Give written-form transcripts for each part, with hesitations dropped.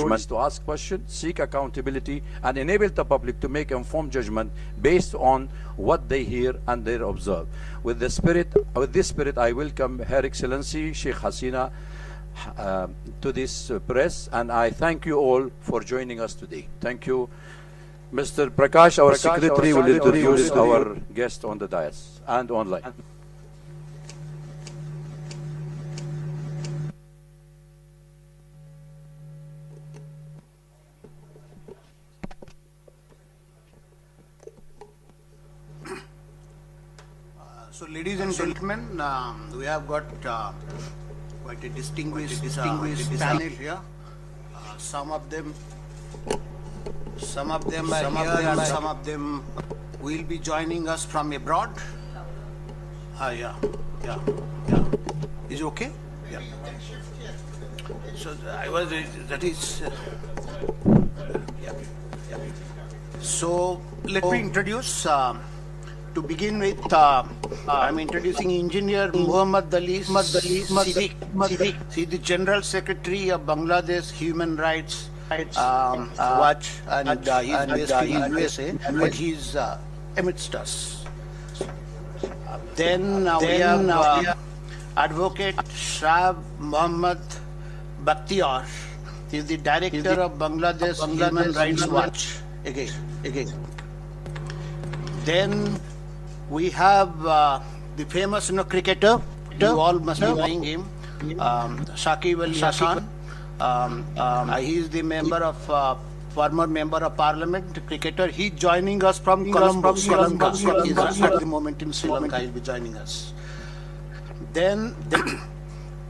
judgment, to ask questions, seek accountability, and enable the public to make informed judgment based on what they hear and they observe. With this spirit, I welcome Her Excellency Sheikh Hasina to this press, and I thank you all for joining us today. Thank you. Mr. Prakash, our secretary, will introduce our guest on the dais and online. So, ladies and gentlemen, we have got quite a distinguished panel here. Some of them are here, and some of them will be joining us from abroad. Yeah. Is it okay? Yeah. So So let me introduce. To begin with, I'm introducing Engineer Muhammad Ali Siddiq. He is the General Secretary of Bangladesh Human Rights Watch, and he is based in USA, but he is amidst us. Then we have Advocate Shab Muhammad Bakhtiar. He is the Director of Bangladesh Human Rights Watch. Again. Then we have the famous cricketer. You all must be knowing him, Shakib Ali Hasan. He is the former member of Parliament, cricketer. He is joining us from Colombo, Sri Lanka. He is at the moment in Sri Lanka. He will be joining us. Then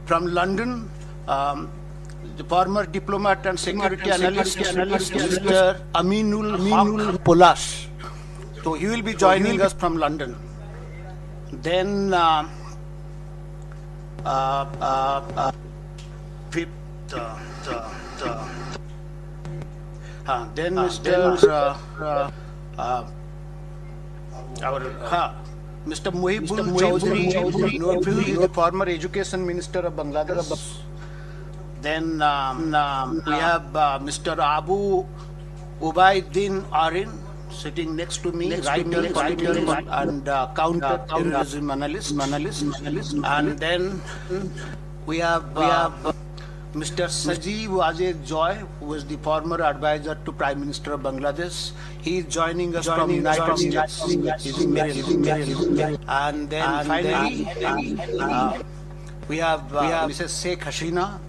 from London, the former diplomat and security analyst, Mr. Aminul Polash. So he will be joining us from London. Then Mr. Muhibul Chowdhury Nurpur is the former education minister of Bangladesh. Then we have Mr. Abu Ubaiddin Arin, sitting next to me, writer and counter-terrorism analyst. And then we have Mr. Sajeev Wazir Joy, who is the former advisor to Prime Minister of Bangladesh. He is joining us from United States. And then finally, we have Mrs. Sheikh Hasina.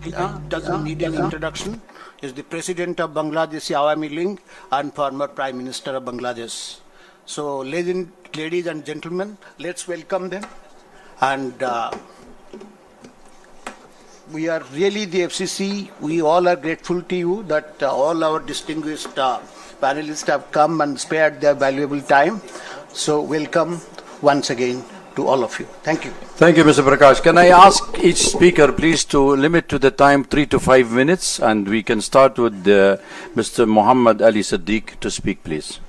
Doesn't need an introduction. Is the President of Bangladesh Awami League and former Prime Minister of Bangladesh. So, ladies and gentlemen, let's welcome them. And we are really the FCC. We all are grateful to you that all our distinguished panelists have come and spared their valuable time. So, welcome once again to all of you. Thank you. Thank you, Mr. Prakash. Can I ask each speaker, please, to limit to the time 3 to 5 minutes, and we can start with Mr. Muhammad Ali Siddiq to speak, please.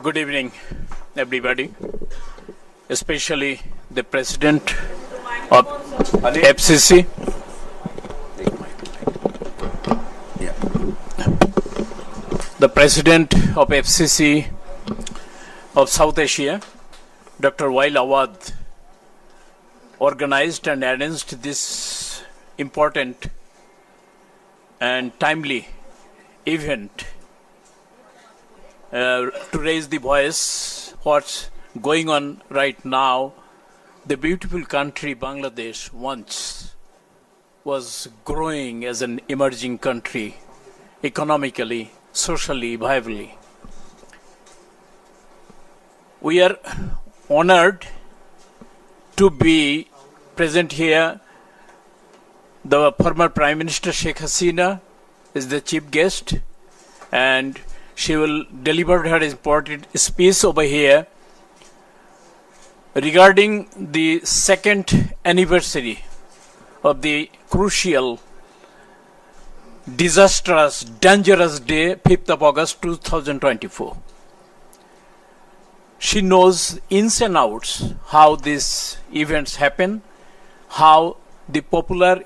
Good evening, everybody, especially the President of FCC. The President of FCC of South Asia, Dr. Wael Awad, organized and arranged this important and timely event to raise the voice what's going on right now. The beautiful country Bangladesh once was growing as an emerging country economically, socially, viably. We are honored to be present here. The former Prime Minister Sheikh Hasina is the chief guest, and she will deliver her important speech over here regarding the second anniversary of the crucial, disastrous, dangerous day, 5th of August 2024. She knows ins and outs how these events happen, how the popular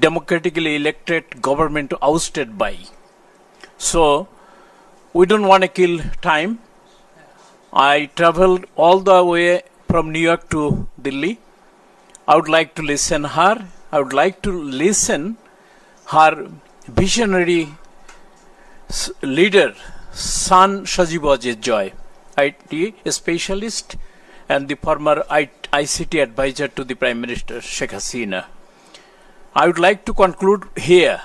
democratically elected government ousted by. So we don't want to kill time. I traveled all the way from New York to Delhi. I would like to listen her. I would like to listen her visionary leader, son Sajib Ajit Joy, IT specialist and the former ICT advisor to the Prime Minister Sheikh Hasina. I would like to conclude here,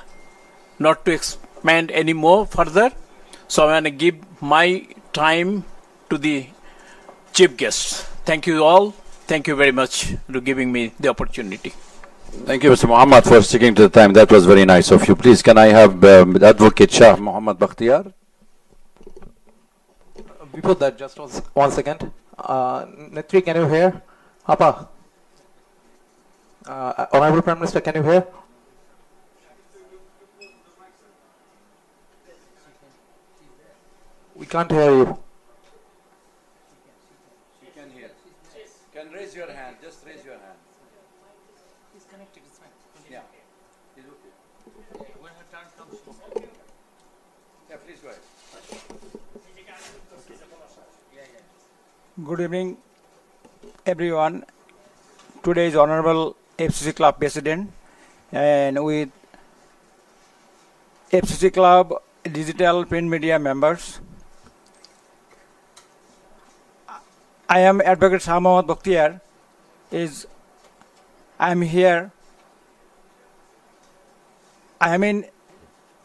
not to expand any more further. So I'm going to give my time to the chief guests. Thank you all. Thank you very much for giving me the opportunity. Thank you, Mr. Muhammad, for sticking to the time. That was very nice of you. Please, can I have Advocate Shah Muhammad Bakhtiyar? Before that, just one second. Netri, can you hear? Apa? Honorable Prime Minister, can you hear? We can't hear you. You can hear. Can raise your hand. Just raise your hand. He's connected, it's fine. Yeah. Is okay. When her turn comes. Yeah, please go ahead. Good evening, everyone. Today is Honorable FCC Club President, and with FCC Club digital print media members. I am Advocate Shah Mohammad Bakhtiyar. I am here.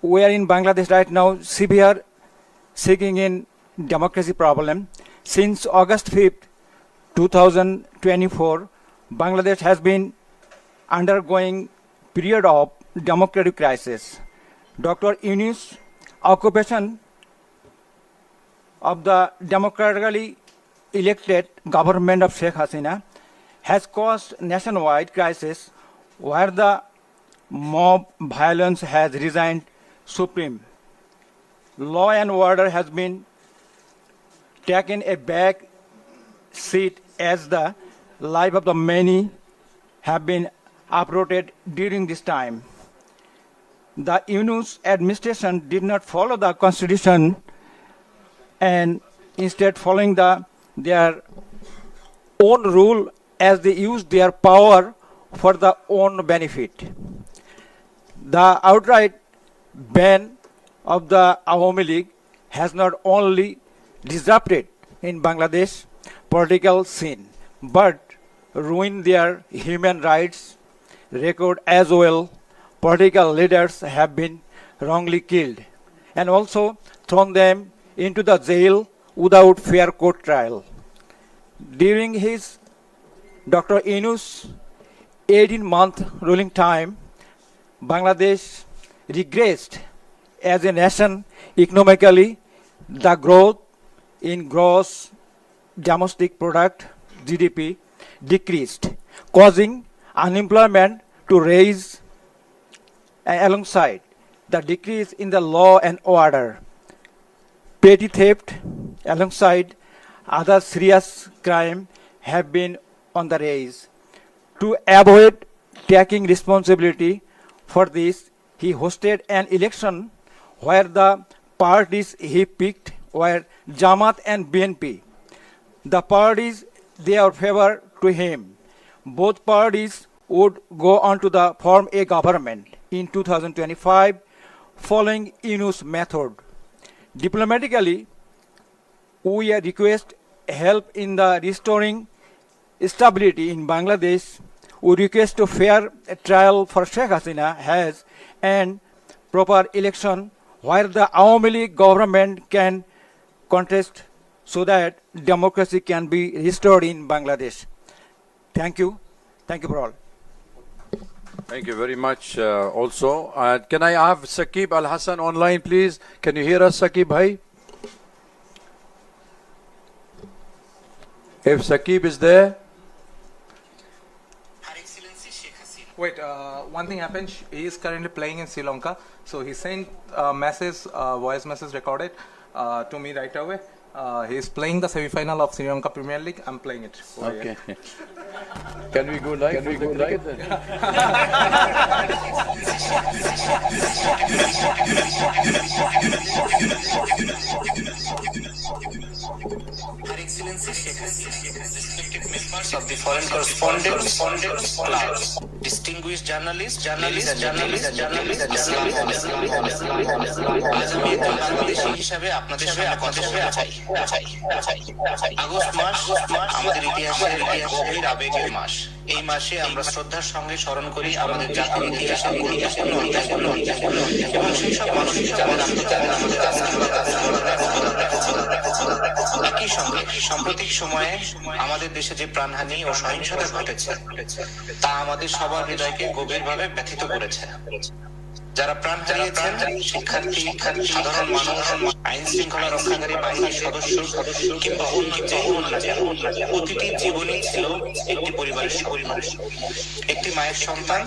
We are in Bangladesh right now, severe seeking in democracy problem. Since August 5th, 2024, Bangladesh has been undergoing period of democratic crisis. Dr. Yunus' occupation of the democratically elected government of Sheikh Hasina has caused nationwide crisis where the mob violence has resigned supreme. Law and order has been taken a back seat as the life of the many have been uprooted during this time. The Yunus administration did not follow the constitution and instead following their own rule as they used their power for their own benefit. The outright ban of the Awami League has not only disrupted in Bangladesh political scene, but ruined their human rights record as well. Political leaders have been wrongly killed and also thrown them into the jail without fair court trial. During his Dr. Yunus' 18-month ruling time, Bangladesh regressed as a nation economically. The growth in gross domestic product GDP decreased, causing unemployment to rise alongside the decrease in the law and order. Petty theft alongside other serious crime have been on the rise. To avoid taking responsibility for this, he hosted an election where the parties he picked were Jamaat and BNP. The parties they are favor to him. Both parties would go on to form a government in 2025 following Yunus' method. Diplomatically, we request help in the restoring stability in Bangladesh. We request a fair trial for Sheikh Hasina has and proper election where the Awami League government can contest so that democracy can be restored in Bangladesh. Thank you. Thank you for all. Thank you very much. Also, can I have Saqib Al Hassan online, please? Can you hear us, Saqib Bhai? If Saqib is there. Wait, one thing happened. He is currently playing in Sri Lanka. So he sent a message, voice message recorded to me right away. He's playing the semi-final of Sri Lanka Premier League. I'm playing it. over here. Okay. Can we go live? Can we go live? Her Excellency Sheikh Hasina, respected members of the Foreign Correspondents Club, distinguished journalists, আজ আমি একজন বাংলাদেশী হিসাবে আপনাদের সামনে কথা বলতে চাই। August মাস আমাদের ইতিহাসের গভীর আবেগের মাস। এই মাসে আমরা শ্রদ্ধার সঙ্গে স্মরণ করি আমাদের জাতির ইতিহাসের গুরুত্বপূর্ণ অধ্যায়গুলো এবং সেই সব মানসিক যাদের আত্মত্যাগ আমাদের একই সঙ্গে সাম্প্রতিক সময়ে আমাদের দেশে যে প্রাণহানি ও সহিংসতা ঘটেছে তা আমাদের সবার হৃদয়কে গভীরভাবে ব্যথিত করেছে। যারা প্রাণ হারিয়েছেন শিক্ষার্থী, সাধারণ মানুষ, আইন শৃঙ্খলা রক্ষাকারী বাহিনীর সদস্য কিংবা অন্য যে প্রতিটি জীবনই ছিল একটি পরিবারের পরিবার, একটি মায়ের সন্তান,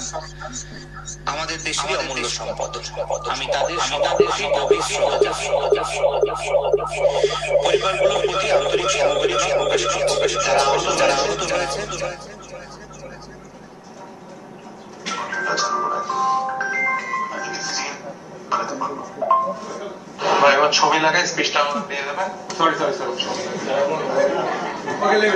আমাদের দেশের অমূল্য সম্পদ। আমি তাদের সবার প্রতি গভীর শ্রদ্ধা পরিবারগুলোর প্রতি আন্তরিক সমবেদনা প্রকাশ করছি। যারা আহত হয়েছে ভাই আমার ছবি লাগাই স্পেসটা আমাকে দিয়ে দেবেন। Sorry okay leave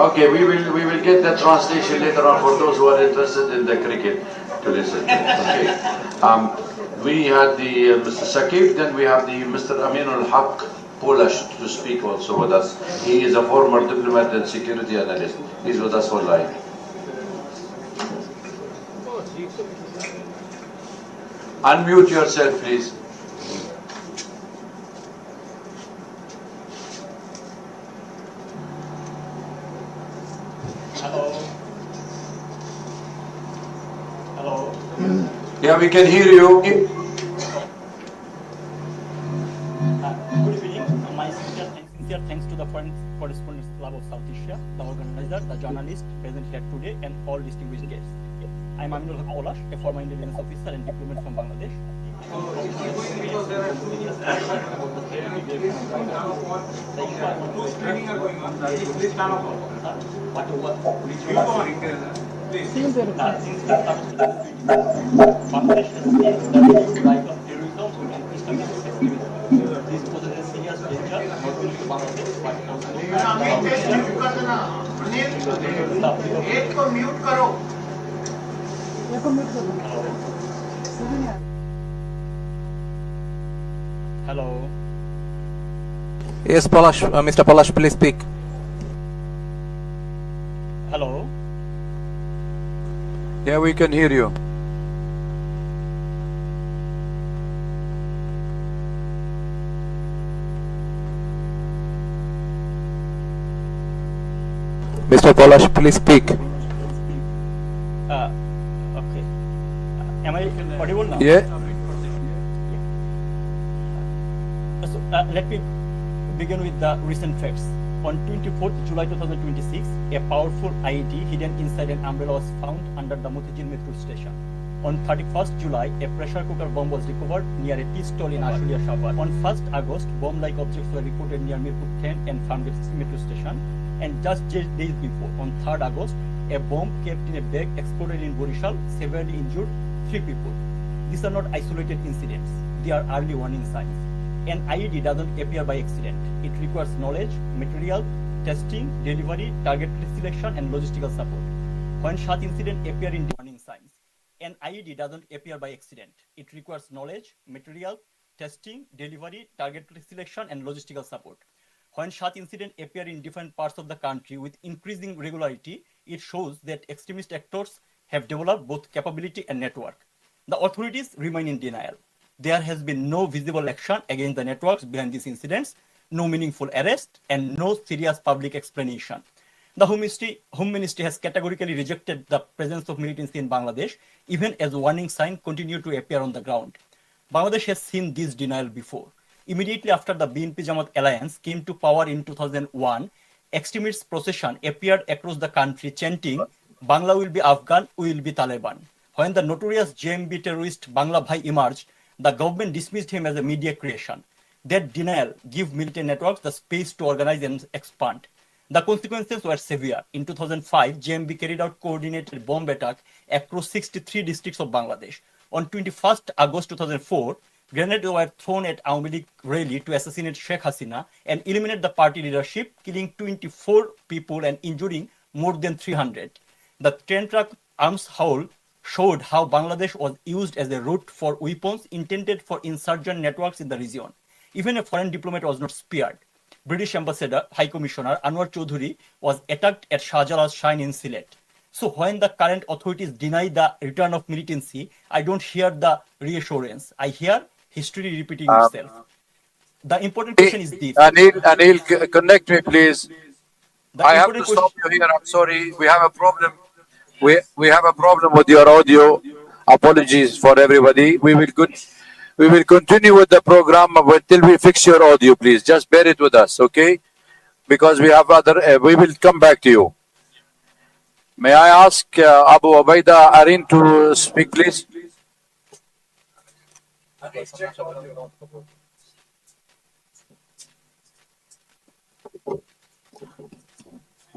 Okay, we will get the translation later on for those who are interested in the cricket to listen. Okay. We had the Mr. Sakib, then we have the Mr. Aminul Haq Polish to speak also with us. He is a former diplomat and security analyst. He's with us for live. Unmute yourself, please. Hello. Yeah, we can hear you. Good evening. My sincere thanks to the Foreign Correspondents Club of South Asia, the organizer, the journalists present here today, and all distinguished guests. I am Aminul Haq Polash, a former intelligence officer and diplomat from Bangladesh. Bangladesh has faced the rise of terrorism and Islamic extremism. This poses a serious danger not only to Bangladesh but also to Hello. Yes, Polash, Mr. Polash, please speak. Hello. Yeah, we can hear you. Mr. Polash, please speak. Okay. Am I audible now? Yeah. So, let me begin with the recent facts. On 24th July 2026, a powerful IED hidden inside an umbrella was found under the Motijil metro station. On 31st July, a pressure cooker bomb was recovered near a tea stall in Ashulia Shabad. On 1st August, bomb-like objects were reported near Mirpur 10 and Farmgate metro station. And just days before, on 3rd August, a bomb kept in a bag exploded in Borishal, severely injured 3 people. These are not isolated incidents. They are early warning signs. An IED doesn't appear by accident. It requires knowledge, material, testing, delivery, target selection, and logistical support. When such incidents appear in warning signs, an IED doesn't appear by accident. It requires knowledge, material, testing, delivery, target selection, and logistical support. When such incidents appear in different parts of the country with increasing regularity, it shows that extremist actors have developed both capability and network. The authorities remain in denial. There has been no visible action against the networks behind these incidents, no meaningful arrest, and no serious public explanation. The Home Ministry has categorically rejected the presence of militancy in Bangladesh, even as warning signs continue to appear on the ground. Bangladesh has seen this denial before. Immediately after the BNP Jamaat alliance came to power in 2001, extremist procession appeared across the country chanting, Bangla will be Afghan, we will be Taliban. When the notorious JMB terrorist Bangla Bhai emerged, the government dismissed him as a media creation. That denial gave militant networks the space to organize and expand. The consequences were severe. In 2005, JMB carried out coordinated bomb attack across 63 districts of Bangladesh. On 21st August 2004, grenades were thrown at Awami League rally to assassinate Sheikh Hasina and eliminate the party leadership, killing 24 people and injuring more than 300. The 10-truck arms haul showed how Bangladesh was used as a route for weapons intended for insurgent networks in the region. Even a foreign diplomat was not spared. British Ambassador, High Commissioner Anwar Chaudhuri was attacked at Shahjalal's shrine in Sylhet. So when the current authorities deny the return of militancy, I don't hear the reassurance. I hear history repeating itself. The important question is this. Anil, connect me, please. The I have to important stop you here. I'm sorry. We have a problem. We have a problem with your audio. Apologies for everybody. We will continue with the program until we fix your audio, please. Just bear it with us, okay? Because we have we will come back to you. May I ask Abu Ubaida Arin to speak, please?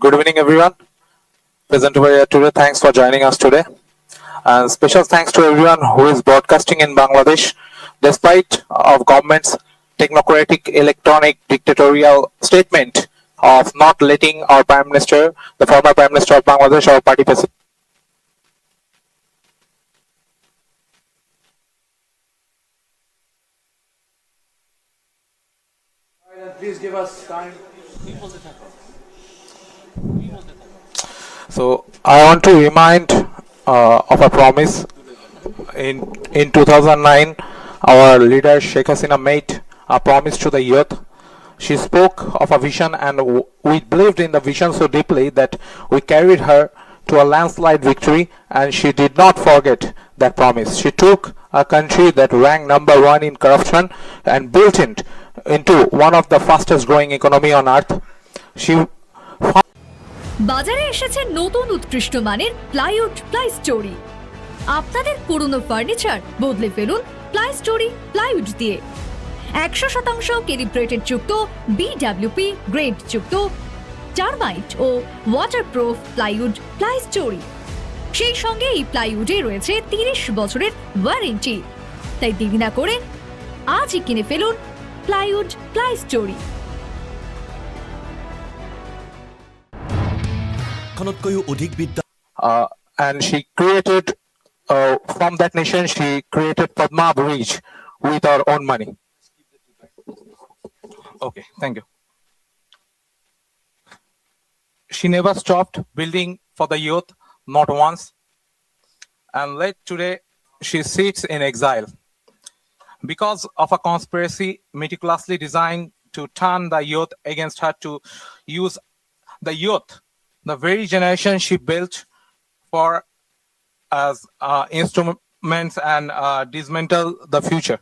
Good evening, everyone. Present over here today. Thanks for joining us today. And special thanks to everyone who is broadcasting in Bangladesh, despite of government's technocratic electronic dictatorial statement of not letting our Prime Minister, the former Prime Minister of Bangladesh, our party president, Please give us time. So I want to remind of a promise. In 2009, our leader Sheikh Hasina made a promise to the youth. She spoke of a vision, and we believed in the vision so deeply that we carried her to a landslide victory, and she did not forget that promise. She took a country that ranked #1 in corruption and built it into one of the fastest growing economy on earth. She বাজারে এসেছে নতুন উৎকৃষ্ট মানের plywood ply story. আপনাদের পুরনো furniture বদলে ফেলুন ply story plywood দিয়ে। 100% ক্যালিব্রেটেড যুক্ত BWP গ্রেড যুক্ত টারমাইট ও ওয়াটারপ্রুফ প্লাইউড প্লাই স্টোরি। সেই সঙ্গে এই প্লাইউডে রয়েছে 30 বছরের ওয়ারেন্টি। তাই দেরি না করে আজই কিনে ফেলুন plywood ply story. And she created, from that nation, she created Padma Bridge with her own money. Okay, thank you. She never stopped building for the youth, not once. And late today, she sits in exile because of a conspiracy meticulously designed to turn the youth against her, to use the youth, the very generation she built for as instruments, and dismantle the future.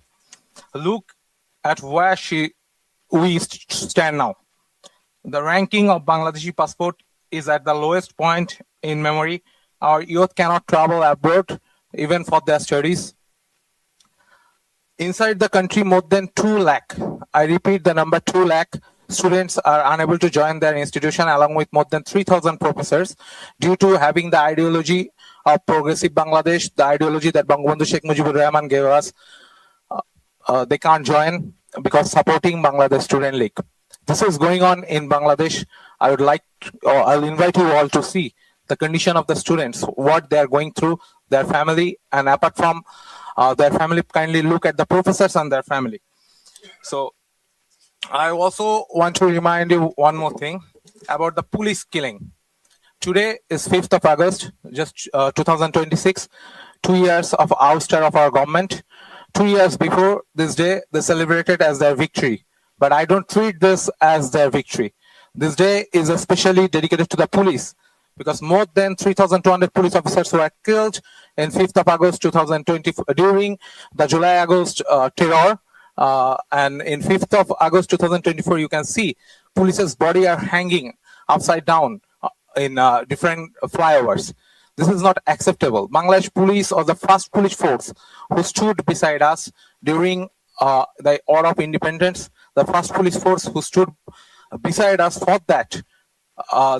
Look at where we stand now. The ranking of Bangladeshi passport is at the lowest point in memory. Our youth cannot travel abroad even for their studies. Inside the country, more than 2 lakh, I repeat the number, 2 lakh students are unable to join their institution, along with more than 3,000 professors, due to having the ideology of progressive Bangladesh, the ideology that Bangabandhu Sheikh Mujibur Rahman gave us. They can't join because supporting Bangladesh Student League. This is going on in Bangladesh. I'll invite you all to see the condition of the students, what they are going through, their family, and apart from their family, kindly look at the professors and their family. So I also want to remind you one more thing about the police killing. Today is 5th of August, just 2026, 2 years of ouster of our government. 2 years before this day, they celebrated as their victory. But I don't treat this as their victory. This day is especially dedicated to the police, because more than 3,200 police officers were killed in 5th of August 2020 during the July-August terror. And in 5th of August 2024, you can see police's body are hanging upside down in different flyovers. This is not acceptable. Bangladesh police or the first police force who stood beside us during the War of Independence, the first police force who stood beside us for that,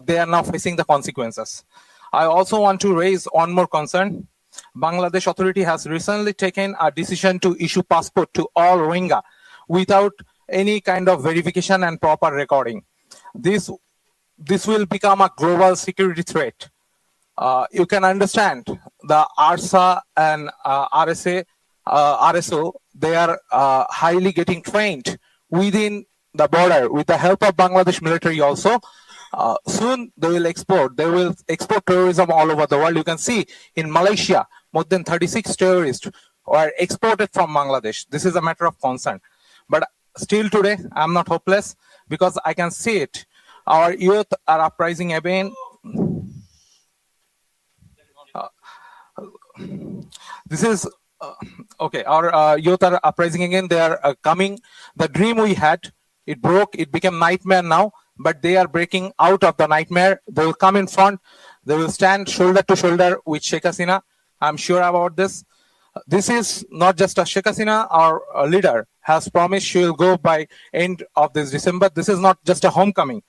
they are now facing the consequences. I also want to raise one more concern. Bangladesh authority has recently taken a decision to issue passport to all Rohingya without any kind of verification and proper recording. This will become a global security threat. You can understand the ARSA and RSO, they are highly getting trained within the border with the help of Bangladesh military also. Soon they will export terrorism all over the world. You can see in Malaysia, more than 36 terrorists were exported from Bangladesh. This is a matter of concern. But still today, I'm not hopeless because I can see it. Our youth are uprising again. This is okay. Our youth are uprising again. They are coming. The dream we had, it broke. It became nightmare now. But they are breaking out of the nightmare. They will come in front. They will stand shoulder to shoulder with Sheikh Hasina. I'm sure about this. This is not just a Sheikh Hasina. Our leader has promised she will go by end of this December. This is not just a homecoming.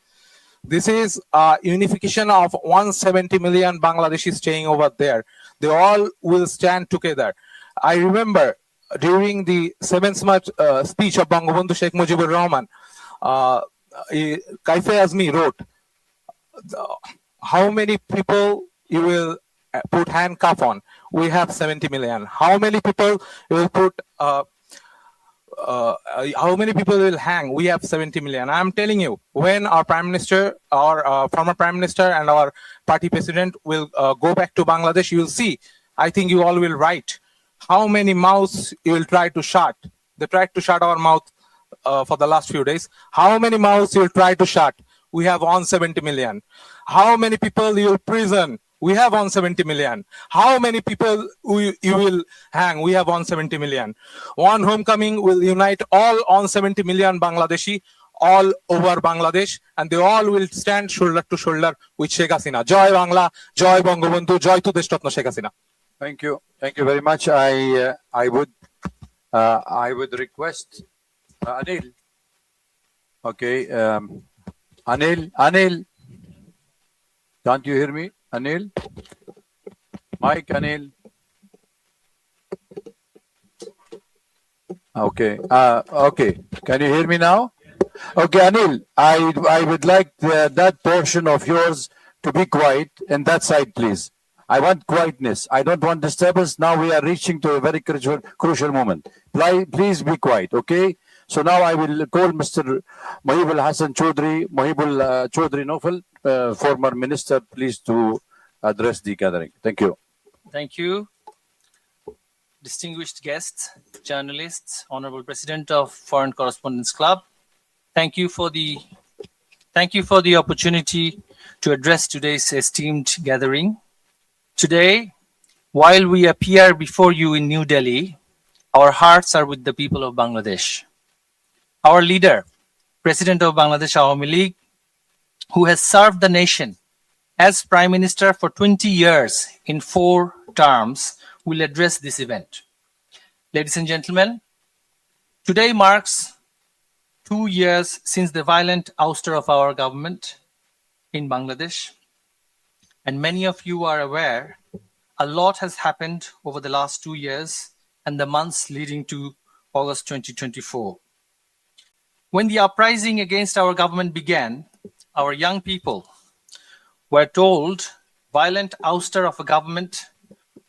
This is a unification of 170 million Bangladeshis staying over there. They all will stand together. I remember during the 7th March speech of Bangabandhu Sheikh Mujibur Rahman, Kaife Azmi wrote, how many people you will put handcuff on? We have 70 million. How many people you will put, how many people will hang? We have 70 million. I'm telling you, when our Prime Minister, our former Prime Minister and our party president will go back to Bangladesh, you will see, I think you all will write how many mouths you will try to shut. They tried to shut our mouth for the last few days. How many mouths you will try to shut? We have 170 million. How many people you will prison? We have 170 million. How many people you will hang? We have 170 million. One homecoming will unite all 170 million Bangladeshi all over Bangladesh, and they all will stand shoulder to shoulder with Sheikh Hasina. Joy Bangla, Joy Bangabandhu, Joy to Deshratna Sheikh Hasina. Thank you. Thank you very much. I would request Anil. Okay. Anil. Can't you hear me? Anil? Mike, Anil. Okay. Okay. Can you hear me now? Okay, Anil, I would like that portion of yours to be quiet in that side, please. I want quietness. I don't want disturbance. Now we are reaching to a very crucial moment. Please be quiet, okay? So now I will call Mr. Mohibul Hassan Chaudhry, Mohibul Chaudhry Nofal, former minister, please to address the gathering. Thank you. Thank you. Distinguished guests, journalists, Honorable President of Foreign Correspondents Club, thank you for the opportunity to address today's esteemed gathering. Today, while we appear before you in New Delhi, our hearts are with the people of Bangladesh. Our leader, President of Bangladesh Awami League, who has served the nation as Prime Minister for 20 years in 4 terms, will address this event. Ladies and gentlemen, today marks 2 years since the violent ouster of our government in Bangladesh. And many of you are aware, a lot has happened over the last 2 years and the months leading to August 2024. When the uprising against our government began, our young people were told violent ouster of a government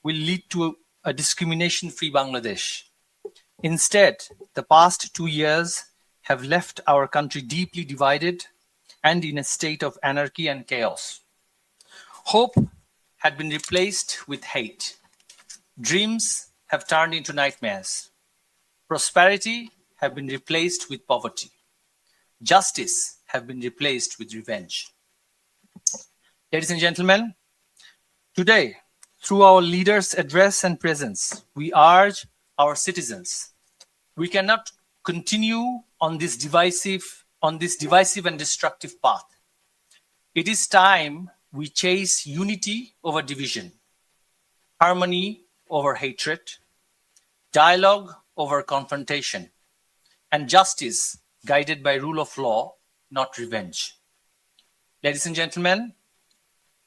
will lead to a discrimination-free Bangladesh. Instead, the past 2 years have left our country deeply divided and in a state of anarchy and chaos. Hope had been replaced with hate. Dreams have turned into nightmares. Prosperity have been replaced with poverty. Justice have been replaced with revenge. Ladies and gentlemen, today, through our leaders' address and presence, we urge our citizens, we cannot continue on this divisive and destructive path. It is time we chase unity over division, harmony over hatred, dialogue over confrontation, and justice guided by rule of law, not revenge. Ladies and gentlemen,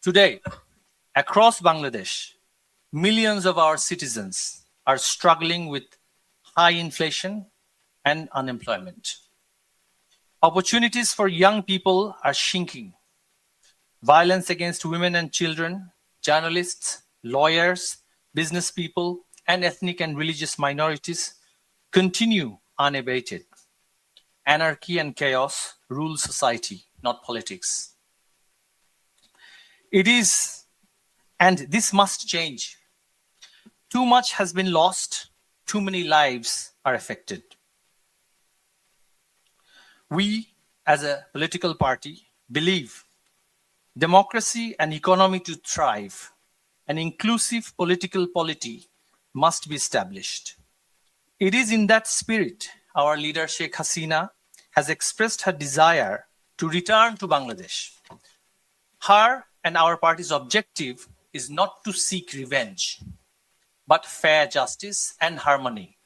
today, across Bangladesh, millions of our citizens are struggling with high inflation and unemployment. Opportunities for young people are shrinking. Violence against women and children, journalists, lawyers, business people, and ethnic and religious minorities continue unabated. Anarchy and chaos rule society, not politics. It is, and this must change. Too much has been lost, too many lives are affected. We, as a political party, believe democracy and economy to thrive, an inclusive political polity must be established. It is in that spirit our leader Sheikh Hasina has expressed her desire to return to Bangladesh. Her and our party's objective is not to seek revenge, but fair justice and harmony.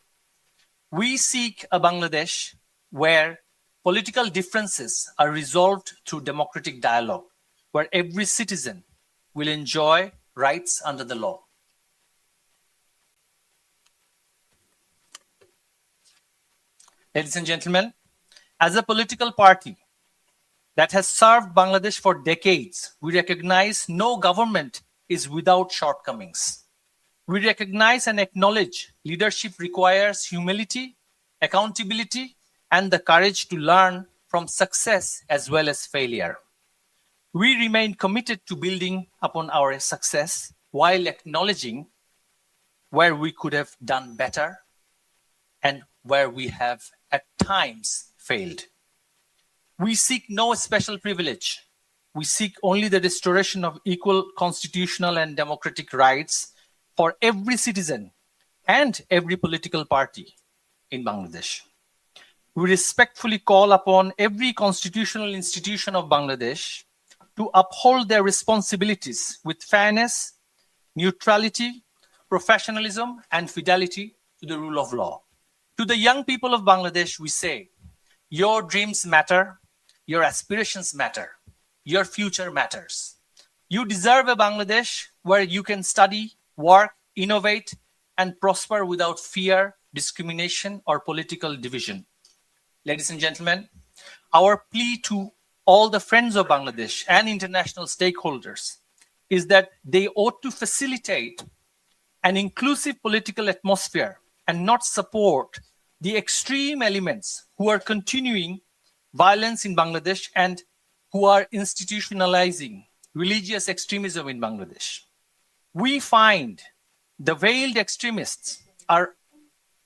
We seek a Bangladesh where political differences are resolved through democratic dialogue, where every citizen will enjoy rights under the law. Ladies and gentlemen, as a political party that has served Bangladesh for decades, we recognize no government is without shortcomings. We recognize and acknowledge leadership requires humility, accountability, and the courage to learn from success as well as failure. We remain committed to building upon our success while acknowledging where we could have done better and where we have at times failed. We seek no special privilege. We seek only the restoration of equal constitutional and democratic rights for every citizen and every political party in Bangladesh. We respectfully call upon every constitutional institution of Bangladesh to uphold their responsibilities with fairness, neutrality, professionalism, and fidelity to the rule of law. To the young people of Bangladesh, we say, your dreams matter, your aspirations matter, your future matters. You deserve a Bangladesh where you can study, work, innovate, and prosper without fear, discrimination, or political division. Ladies and gentlemen, our plea to all the friends of Bangladesh and international stakeholders is that they ought to facilitate an inclusive political atmosphere and not support the extreme elements who are continuing violence in Bangladesh and who are institutionalizing religious extremism in Bangladesh. We find the veiled extremists are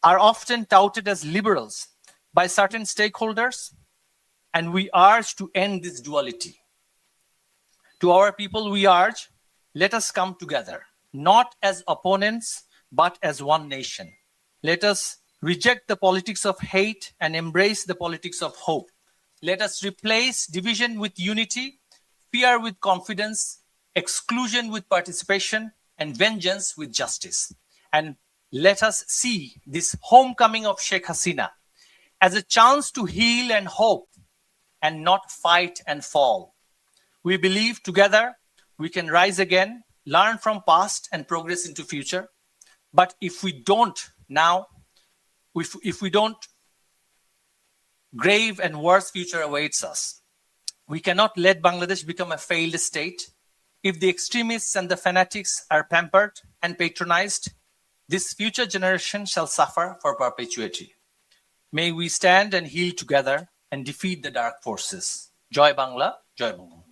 often touted as liberals by certain stakeholders, and we urge to end this duality. To our people, we urge, let us come together, not as opponents, but as one nation. Let us reject the politics of hate and embrace the politics of hope. Let us replace division with unity, fear with confidence, exclusion with participation, and vengeance with justice. And let us see this homecoming of Sheikh Hasina as a chance to heal and hope and not fight and fall. We believe together we can rise again, learn from past and progress into future. But if we don't now, if we don't, grave and worse future awaits us. We cannot let Bangladesh become a failed state. If the extremists and the fanatics are pampered and patronized, this future generation shall suffer for perpetuity. May we stand and heal together and defeat the dark forces. Joy Bangla, Joy Bangabandhu.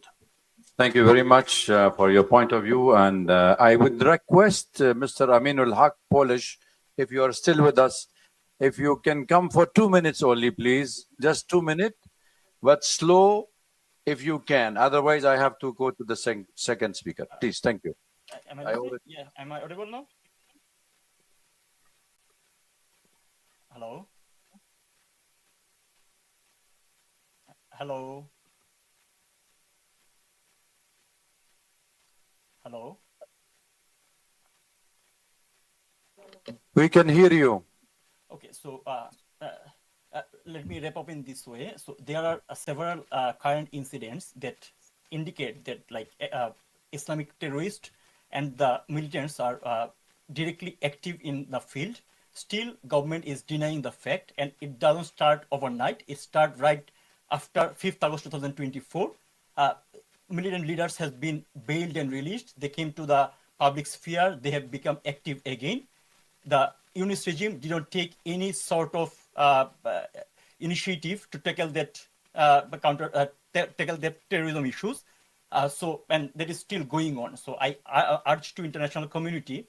Thank you very much for your point of view. And I would request Mr. Aminul Haq, Polish, if you are still with us, if you can come for 2 minutes only, please. Just 2 minutes, but slow if you can. Otherwise, I have to go to the second speaker. Please, thank you. Am I audible? Yeah, am I audible now? Hello? Hello? Hello. We can hear you. Okay, so let me wrap up in this way. So there are several current incidents that indicate that like Islamic terrorists and the militants are directly active in the field. Still, government is denying the fact, and it doesn't start overnight. It starts right after 5th August 2024. Militant leaders has been bailed and released. They came to the public sphere. They have become active again. The Yunus regime did not take any sort of initiative to tackle that tackle that terrorism issues. And that is still going on. So I urge to international community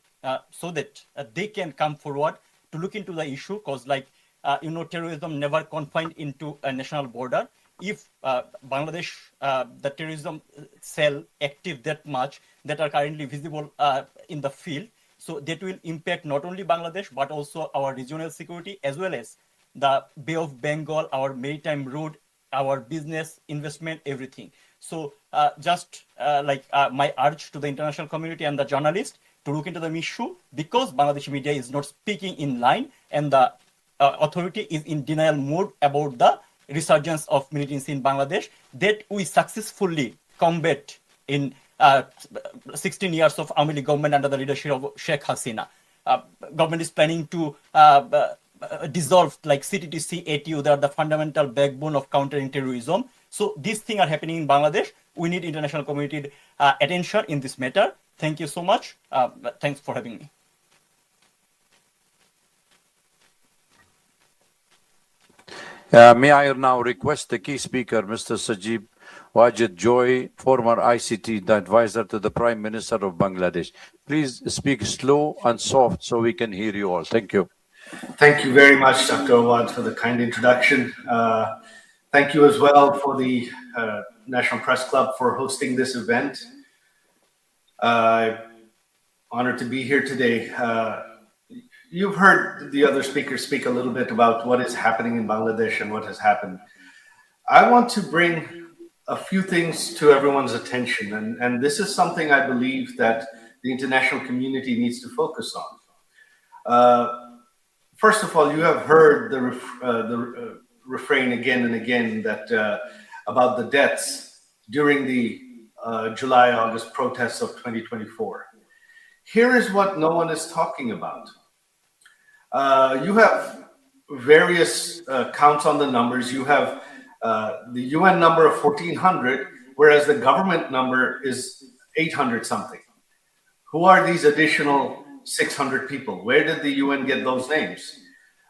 so that they can come forward to look into the issue, because terrorism never confined into a national border. If Bangladesh, the terrorism cell active that much that are currently visible in the field, so that will impact not only Bangladesh, but also our regional security, as well as the Bay of Bengal, our maritime road, our business, investment, everything. So my urge to the international community and the journalists to look into the issue, because Bangladeshi media is not speaking in line, and the authority is in denial mode about the resurgence of militancy in Bangladesh that we successfully combat in 16 years of Awami League government under the leadership of Sheikh Hasina. Government is planning to dissolve like CTTC, ATU. They are the fundamental backbone of countering terrorism. So these things are happening in Bangladesh. We need international community attention in this matter. Thank you so much. Thanks for having me. May I now request the key speaker, Mr. Sajib Wajid Joy, former ICT advisor to the Prime Minister of Bangladesh. Please speak slow and soft so we can hear you all. Thank you. Thank you very much, Dr. Awad, for the kind introduction. Thank you as well for the National Press Club for hosting this event. Honored to be here today. You've heard the other speakers speak a little bit about what is happening in Bangladesh and what has happened. I want to bring a few things to everyone's attention, and this is something I believe that the international community needs to focus on. First of all, you have heard the refrain again and again that about the deaths during the July-August protests of 2024. Here is what no one is talking about. You have various counts on the numbers. You have the UN number of 1,400, whereas the government number is 800 something. Who are these additional 600 people? Where did the UN get those names?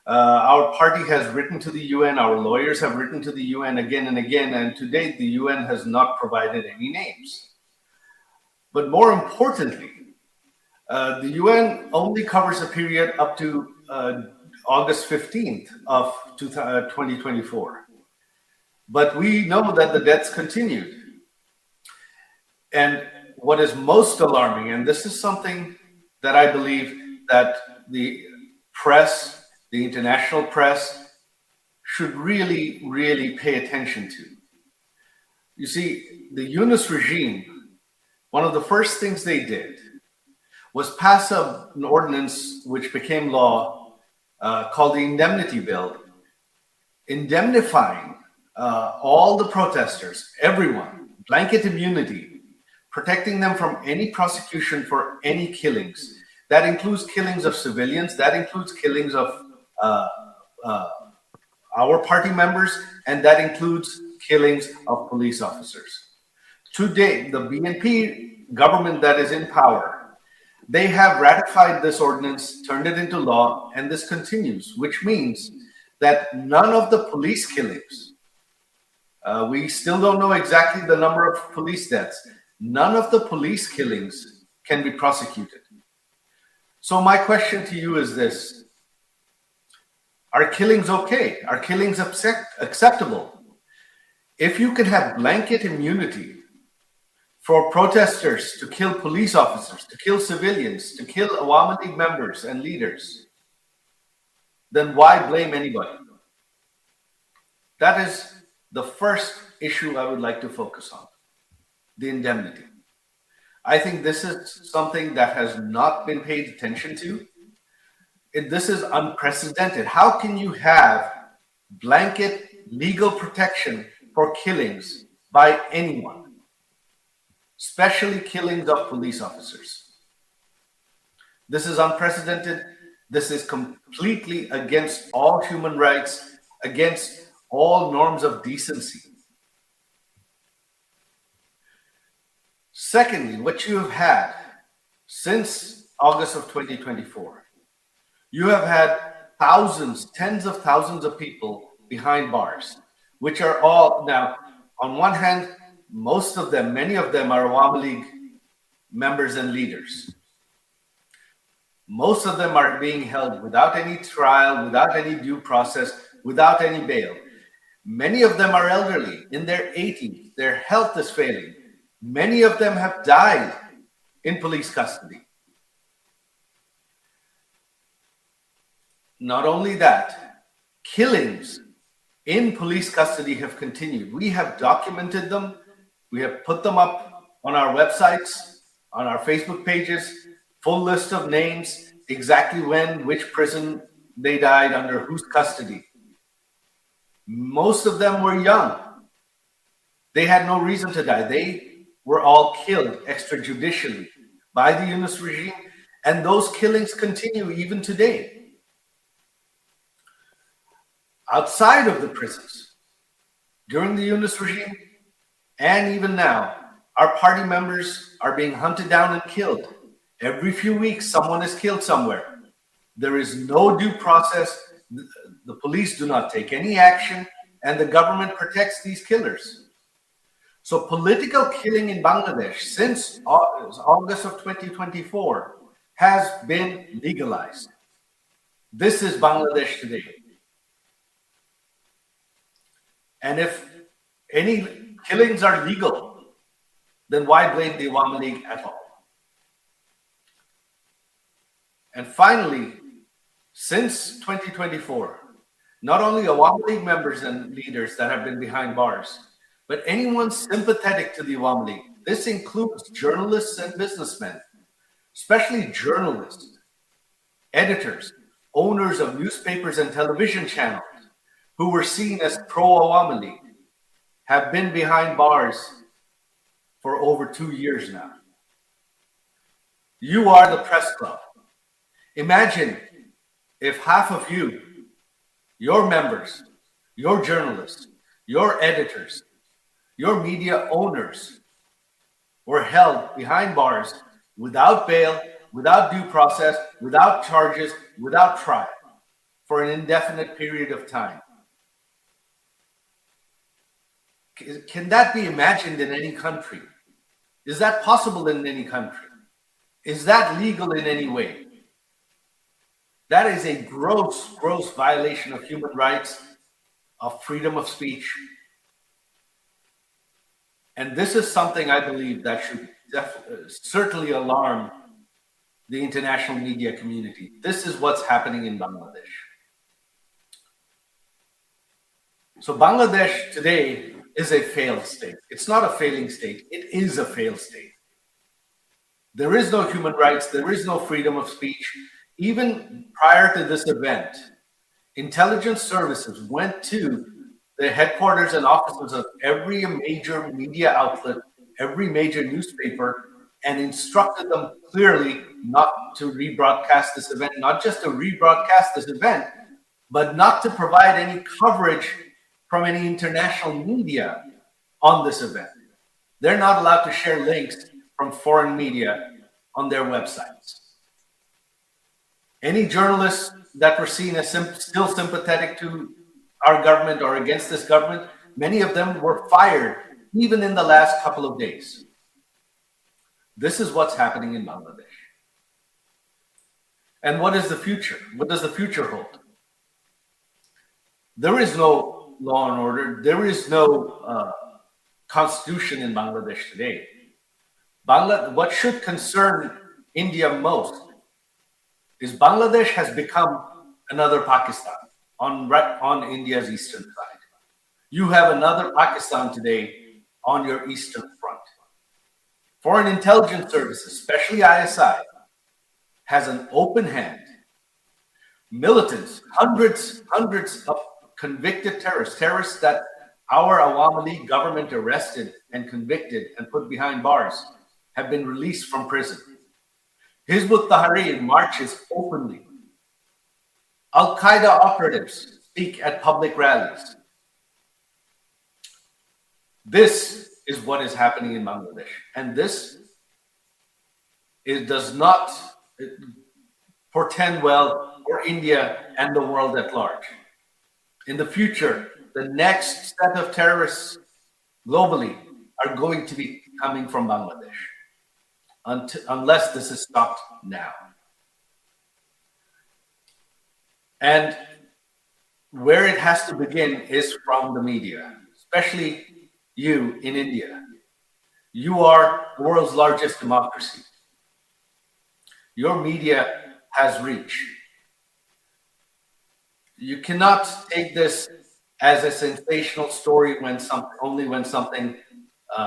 Our party has written to the UN, our lawyers have written to the UN again and again, and to date the UN has not provided any names. But more importantly, the UN only covers a period up to August 15th of 2024. But we know that the deaths continued. And what is most alarming, and this is something that I believe that the press, the international press, should really, really pay attention to. You see, the Yunus regime, one of the first things they did was pass an ordinance which became law called the Indemnity Bill, indemnifying all the protesters, everyone, blanket immunity, protecting them from any prosecution for any killings. That includes killings of civilians, that includes killings of our party members, and that includes killings of police officers. Today, the BNP government that is in power, they have ratified this ordinance, turned it into law, and this continues, which means that none of the police killings, we still don't know exactly the number of police deaths, none of the police killings can be prosecuted. So my question to you is this: are killings okay? Are killings acceptable? If you can have blanket immunity for protesters to kill police officers, to kill civilians, to kill Awami League members and leaders, then why blame anybody? That is the first issue I would like to focus on, the indemnity. I think this is something that has not been paid attention to. This is unprecedented. How can you have blanket legal protection for killings by anyone, especially killings of police officers? This is unprecedented. This is completely against all human rights, against all norms of decency. Secondly, what you have had since August of 2024, you have had thousands, tens of thousands of people behind bars, which are all now, on one hand, most of them, many of them are Awami League members and leaders. Most of them are being held without any trial, without any due process, without any bail. Many of them are elderly, in their 80s. Their health is failing. Many of them have died in police custody. Not only that, killings in police custody have continued. We have documented them. We have put them up on our websites, on our Facebook pages, full list of names, exactly when, which prison they died, under whose custody. Most of them were young. They had no reason to die. They were all killed extrajudicially by the Yunus regime, and those killings continue even today. Outside of the prisons, during the Yunus regime, and even now, our party members are being hunted down and killed. Every few weeks, someone is killed somewhere. There is no due process. The police do not take any action, and the government protects these killers. So political killing in Bangladesh since August of 2024 has been legalized. This is Bangladesh today. And if any killings are legal, then why blame the Awami League at all? And finally, since 2024, not only Awami League members and leaders that have been behind bars, but anyone sympathetic to the Awami League. This includes journalists and businessmen, especially journalists, editors, owners of newspapers and television channels who were seen as pro-Awami League, have been behind bars for over 2 years now. You are the press club. Imagine if half of you, your members, your journalists, your editors, your media owners were held behind bars without bail, without due process, without charges, without trial for an indefinite period of time. Can that be imagined in any country? Is that possible in any country? Is that legal in any way? That is a gross, gross violation of human rights, of freedom of speech. And this is something I believe that should certainly alarm the international media community. This is what's happening in Bangladesh. So Bangladesh today is a failed state. It's not a failing state. It is a failed state. There is no human rights. There is no freedom of speech. Even prior to this event, intelligence services went to the headquarters and offices of every major media outlet, every major newspaper, and instructed them clearly not to rebroadcast this event, not just to rebroadcast this event, but not to provide any coverage from any international media on this event. They're not allowed to share links from foreign media on their websites. Any journalists that were seen as still sympathetic to our government or against this government, many of them were fired even in the last couple of days. This is what's happening in Bangladesh. And what is the future? What does the future hold? There is no law and order. There is no constitution in Bangladesh today. What should concern India most is Bangladesh has become another Pakistan on India's eastern side. You have another Pakistan today on your eastern front. Foreign intelligence services, especially ISI, has an open hand. Militants, hundreds of convicted terrorists that our Awami League government arrested and convicted and put behind bars, have been released from prison. Hizb ut-Tahrir marches openly. Al-Qaeda operatives speak at public rallies. This is what is happening in Bangladesh. And this does not portend well for India and the world at large. In the future, the next set of terrorists globally are going to be coming from Bangladesh, unless this is stopped now. And where it has to begin is from the media, especially you in India. You are the world's largest democracy. Your media has reach. You cannot take this as a sensational story when only when something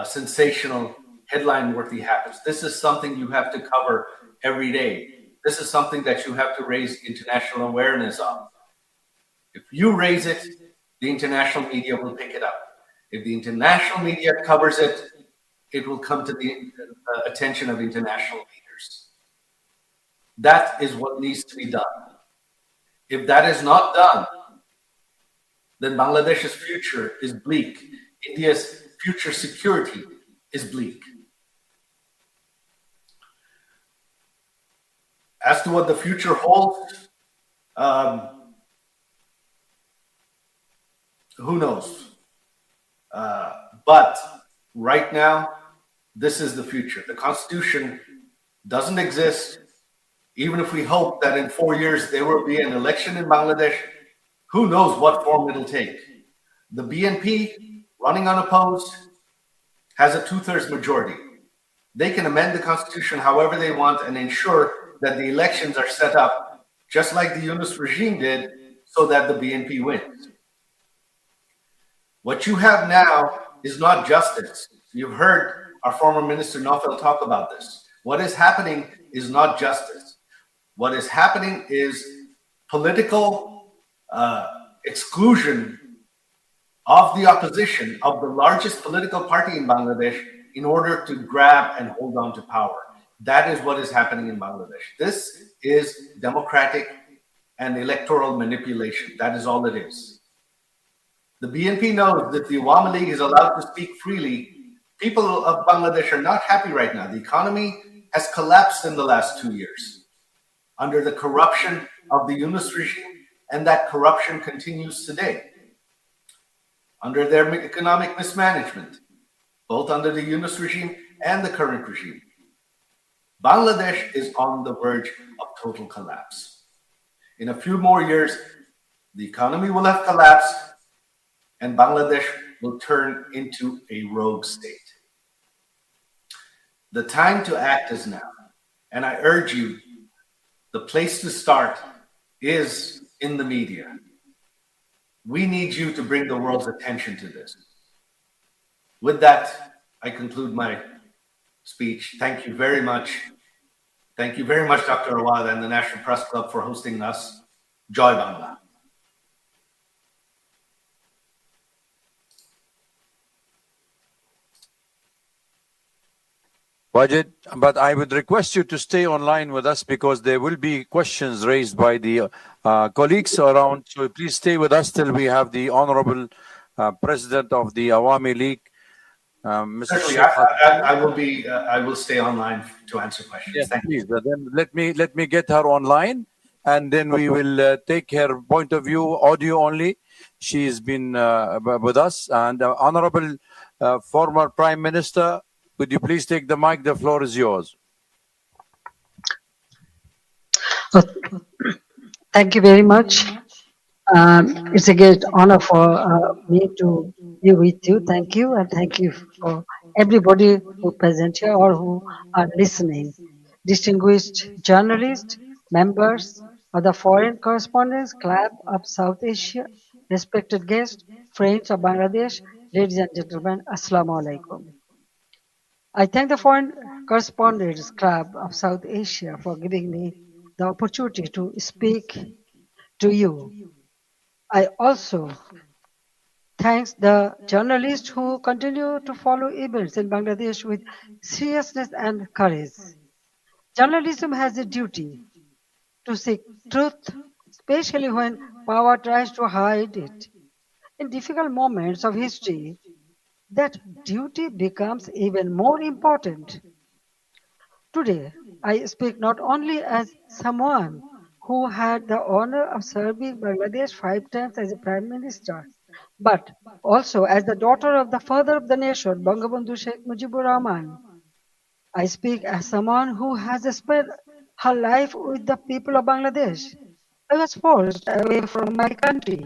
sensational, headline-worthy happens. This is something you have to cover every day. This is something that you have to raise international awareness of. If you raise it, the international media will pick it up. If the international media covers it, it will come to the attention of international leaders. That is what needs to be done. If that is not done, then Bangladesh's future is bleak. India's future security is bleak. As to what the future holds, who knows? But right now, this is the future. The Constitution doesn't exist. Even if we hope that in 4 years there will be an election in Bangladesh, who knows what form it'll take. The BNP, running unopposed, has a 2/3 majority. They can amend the Constitution however they want and ensure that the elections are set up just like the Yunus regime did so that the BNP wins. What you have now is not justice. You've heard our former Minister Naufel talk about this. What is happening is not justice. What is happening is political exclusion of the opposition of the largest political party in Bangladesh in order to grab and hold on to power. That is what is happening in Bangladesh. This is democratic and electoral manipulation. That is all it is. The BNP knows that the Awami League is allowed to speak freely. People of Bangladesh are not happy right now. The economy has collapsed in the last 2 years under the corruption of the Yunus regime, and that corruption continues today under their economic mismanagement, both under the Yunus regime and the current regime. Bangladesh is on the verge of total collapse. In a few more years, the economy will have collapsed and Bangladesh will turn into a rogue state. The time to act is now. And I urge you, the place to start is in the media. We need you to bring the world's attention to this. With that, I conclude my speech. Thank you very much. Thank you very much, Dr. Awad and the National Press Club for hosting us. Joy Bangla. Wajid, but I would request you to stay online with us because there will be questions raised by the colleagues around. So please stay with us till we have the Honorable President of the Awami League, Mr. Certainly, I will stay online to answer questions. Yes, Thank please. you. Then let me get her online, and then we will take her point of view, audio only. She's been with us, and Honorable former Prime Minister. Could you please take the mic? The floor is yours. Thank you very much. It's a great honor for me to be with you. Thank you, and thank you for everybody who present here or who are listening. Distinguished journalists, members of the Foreign Correspondents Club of South Asia, respected guests, friends of Bangladesh, ladies and gentlemen, Assalamu alaikum. I thank the Foreign Correspondents Club of South Asia for giving me the opportunity to speak to you. I also thank the journalists who continue to follow events in Bangladesh with seriousness and courage. Journalism has a duty to seek truth, especially when power tries to hide it. In difficult moments of history, that duty becomes even more important. Today, I speak not only as someone who had the honor of serving Bangladesh 5 times as a prime minister, but also as the daughter of the father of the nation, Bangabandhu Sheikh Mujibur Rahman. I speak as someone who has spent her life with the people of Bangladesh. I was forced away from my country,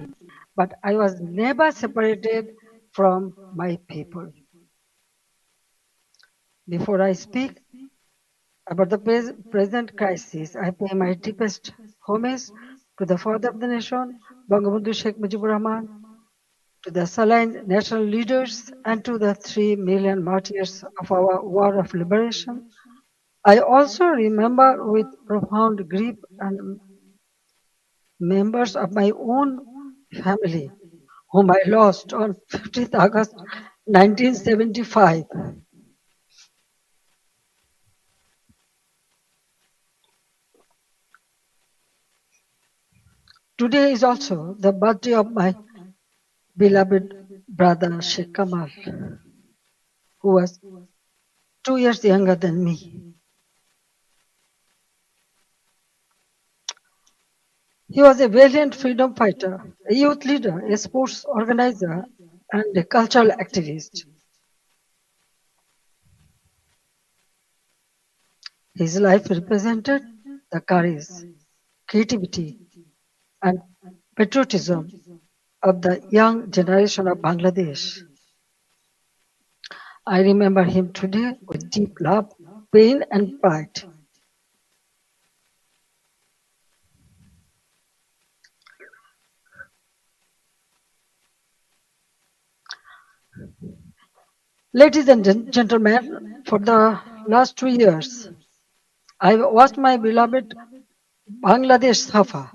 but I was never separated from my people. Before I speak about the present crisis, I pay my deepest homage to the father of the nation, Bangabandhu Sheikh Mujibur Rahman, to the Saline national leaders, and to the 3 million martyrs of our war of liberation. I also remember with profound grief and members of my own family, whom I lost on 15th August 1975. Today is also the birthday of my beloved brother Sheikh Kamal, who was 2 years younger than me. He was a valiant freedom fighter, a youth leader, a sports organizer, and a cultural activist. His life represented the courage, creativity, and patriotism of the young generation of Bangladesh. I remember him today with deep love, pain, and pride. Ladies and gentlemen, for the last 2 years, I watched my beloved Bangladesh suffer.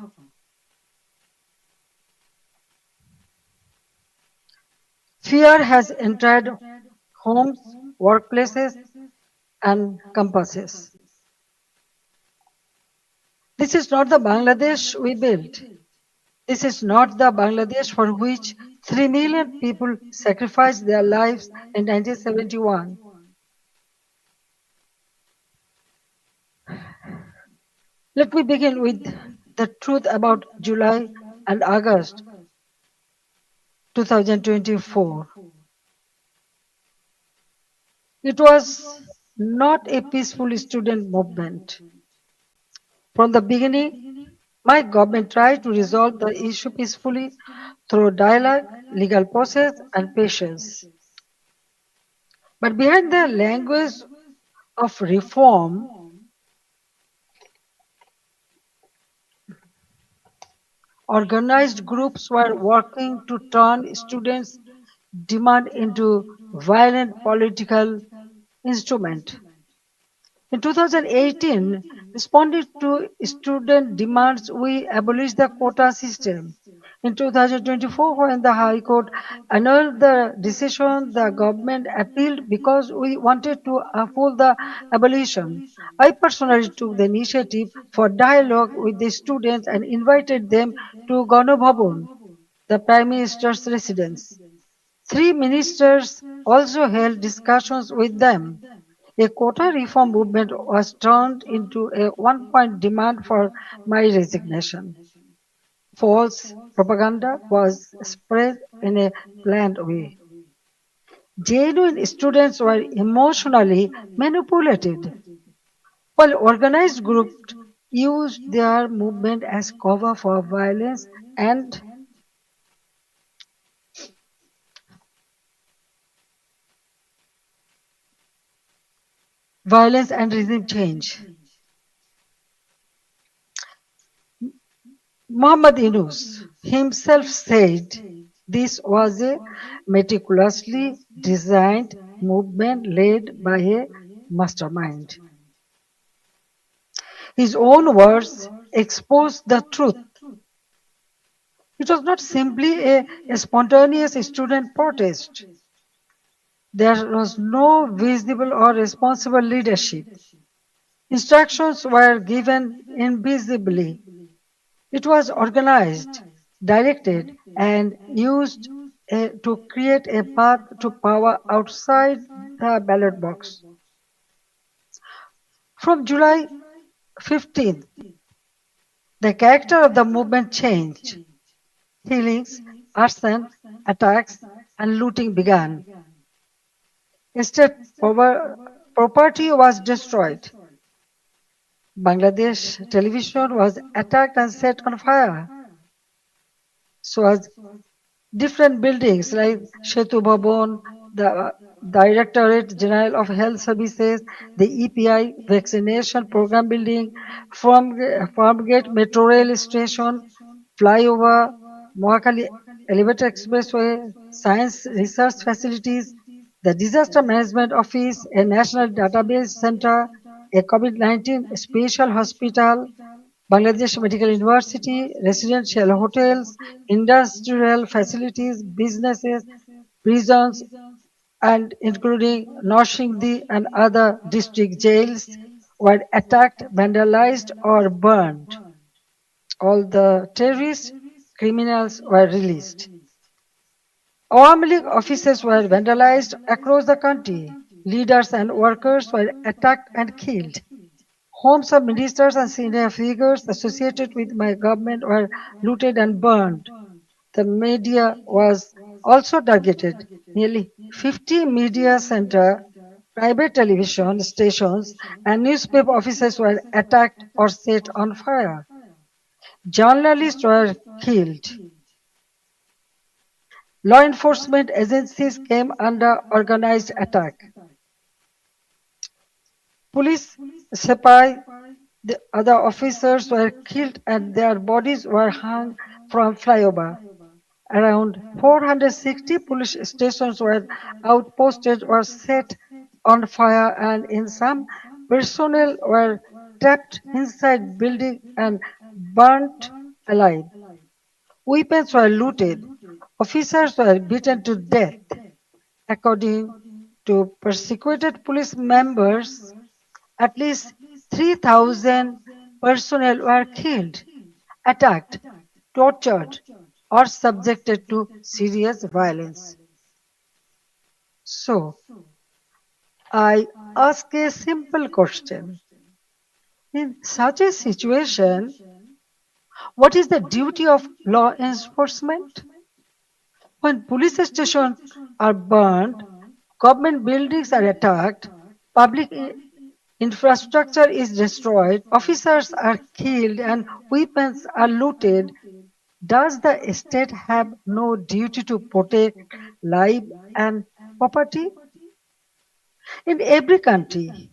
Fear has entered homes, workplaces, and campuses. This is not the Bangladesh we built. This is not the Bangladesh for which 3 million people sacrificed their lives in 1971. Let me begin with the truth about July and August 2024. It was not a peaceful student movement. From the beginning, my government tried to resolve the issue peacefully through dialogue, legal process, and patience. But behind the language of reform, organized groups were working to turn students' demand into violent political instrument. In 2018, responding to student demands, we abolished the quota system. In 2024, when the High Court annulled the decision, the government appealed because we wanted to uphold the abolition. I personally took the initiative for dialogue with the students and invited them to Ganabhavan, the Prime Minister's residence. 3 ministers also held discussions with them. A quota reform movement was turned into a one-point demand for my resignation. False propaganda was spread in a planned way. Genuine students were emotionally manipulated, while organized groups used their movement as cover for violence and regime change. Muhammad Yunus himself said This was a meticulously designed movement led by a mastermind. His own words expose the truth. It was not simply a spontaneous student protest. There was no visible or responsible leadership. Instructions were given invisibly. It was organized, directed, and used to create a path to power outside the ballot box. From July 15th, the character of the movement changed. Killings, arson, attacks, and looting began. State property was destroyed. Bangladesh television was attacked and set on fire. So was different buildings like Setu Bhavan, the Directorate General of Health Services, the EPI vaccination program building, Farmgate Metro Rail Station, flyover, Mohakali Elevator Expressway, science research facilities, the Disaster Management Office, a national database center, a COVID-19 special hospital, Bangladesh Medical University, residential hotels, industrial facilities, businesses, prisons, and including Noshingdi and other district jails were attacked, vandalized, or burned. All the terrorists, criminals were released. Awami League offices were vandalized across the country. Leaders and workers were attacked and killed. Homes of ministers and senior figures associated with my government were looted and burned. The media was also targeted. Nearly 50 media center, private television stations, and newspaper offices were attacked or set on fire. Journalists were killed. Law enforcement agencies came under organized attack. Police, Sepai, the other officers were killed and their bodies were hung from flyover. Around 460 police stations were outposted or set on fire, and in some, personnel were trapped inside buildings and burnt alive. Weapons were looted. Officers were beaten to death. According to persecuted police members, at least 3,000 personnel were killed, attacked, tortured, or subjected to serious violence. So, I ask a simple question. In such a situation, what is the duty of law enforcement? When police stations are burned, government buildings are attacked, public infrastructure is destroyed, officers are killed, and weapons are looted, does the state have no duty to protect life and property? In every country,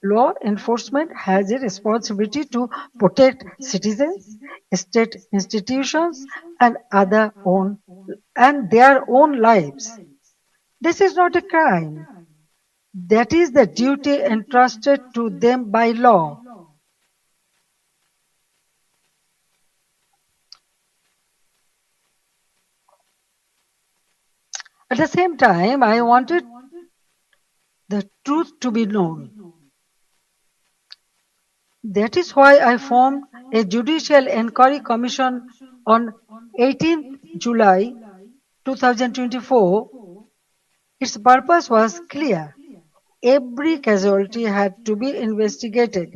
law enforcement has a responsibility to protect citizens, state institutions, and their own lives. This is not a crime. That is the duty entrusted to them by law. At the same time, I wanted the truth to be known. That is why I formed a Judicial Inquiry Commission on 18 July 2024. Its purpose was clear. Every casualty had to be investigated.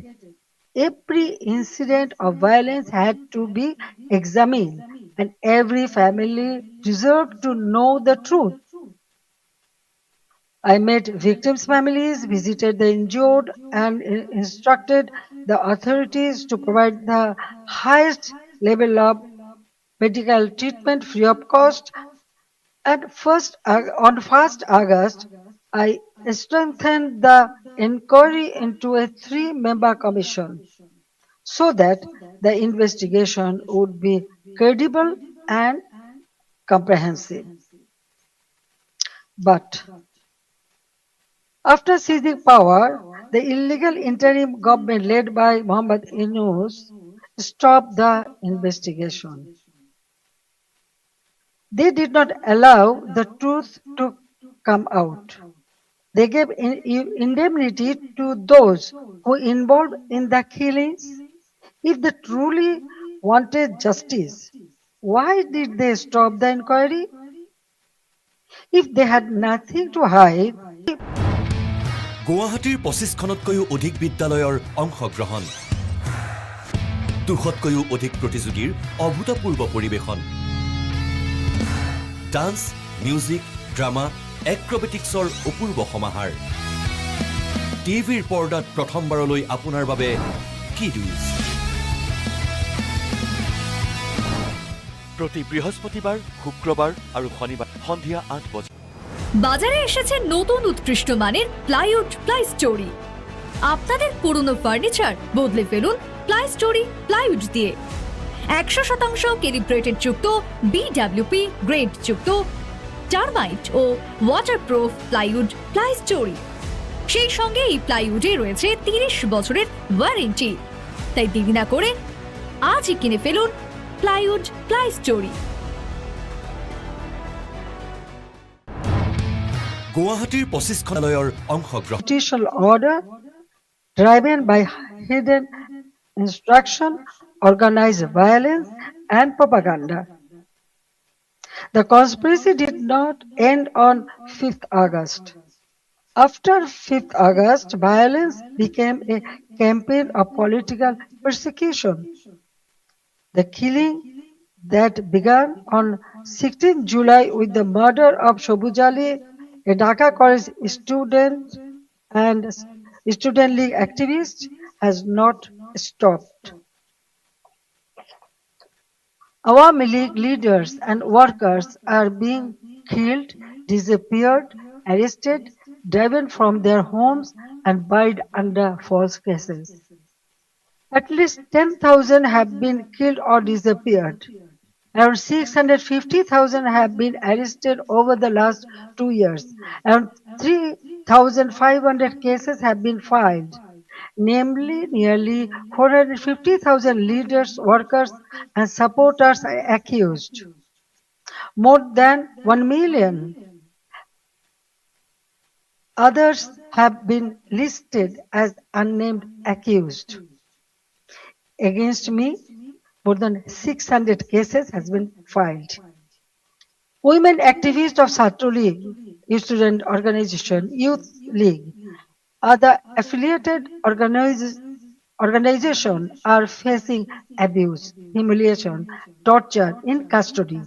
Every incident of violence had to be examined, and every family deserved to know the truth. I met victims' families, visited the injured, and instructed the authorities to provide the highest level of medical treatment free of cost. On 1st August, I strengthened the inquiry into a 3-member commission so that the investigation would be credible and comprehensive. But after seizing power, the illegal interim government led by Muhammad Yunus stopped the investigation. They did not allow the truth to come out. They gave indemnity to those who involved in the killings. If they truly wanted justice, why did they stop the inquiry? If they had nothing to hide, গুৱাহাটীৰ 25খনতকৈও অধিক বিদ্যালয়ৰ অংশগ্ৰহণ 200তকৈও অধিক প্ৰতিযোগীৰ অভূতপূৰ্ব পৰিৱেশন dance music drama এক্ৰবেটিক্সৰ অপূৰ্ব সমাহাৰ টিভিৰ পৰ্দাত প্ৰথমবাৰলৈ আপোনাৰ বাবে কিডুজ প্ৰতি বৃহস্পতিবাৰ শুক্ৰবাৰ আৰু শনিবাৰ সন্ধিয়া 8 বজা বাজারে এসেছে নতুন উৎকৃষ্ট মানের প্লাইউড প্লাই স্টোরি। আপনাদের পুরনো ফার্নিচার বদলে ফেলুন প্লাই স্টোরি প্লাইউড দিয়ে। 100% ক্যালিব্রেটেড যুক্ত বিডব্লিউপি গ্রেড যুক্ত টারমাইট ও ওয়াটারপ্রুফ প্লাইউড প্লাই স্টোরি। সেই সঙ্গে এই প্লাইউডে রয়েছে 30 বছরের ওয়ারেন্টি। তাই দেরি না করে আজই কিনে ফেলুন প্লাইউড প্লাই স্টোরি। গুৱাহাটীৰ 25খনলৈৰ অংশগ্ৰহণ constitutional order driven by hidden instruction, organized violence, and propaganda. The conspiracy did not end on 5th August. After 5th August, violence became a campaign of political persecution. The killing that began on 16 July with the murder of Shobuz Ali, a Dhaka college student and student league activist, has not stopped. Awami League leaders and workers are being killed, disappeared, arrested, driven from their homes, and buried under false cases. At least 10,000 have been killed or disappeared. Around 650,000 have been arrested over the last 2 years. Around 3,500 cases have been filed. Namely, nearly 450,000 leaders, workers, and supporters are accused. More than 1 million others have been listed as unnamed accused. Against me, more than 600 cases has been filed. Women activists of Chhatra League, student organization, youth league, other affiliated organizations are facing abuse, humiliation, torture in custody.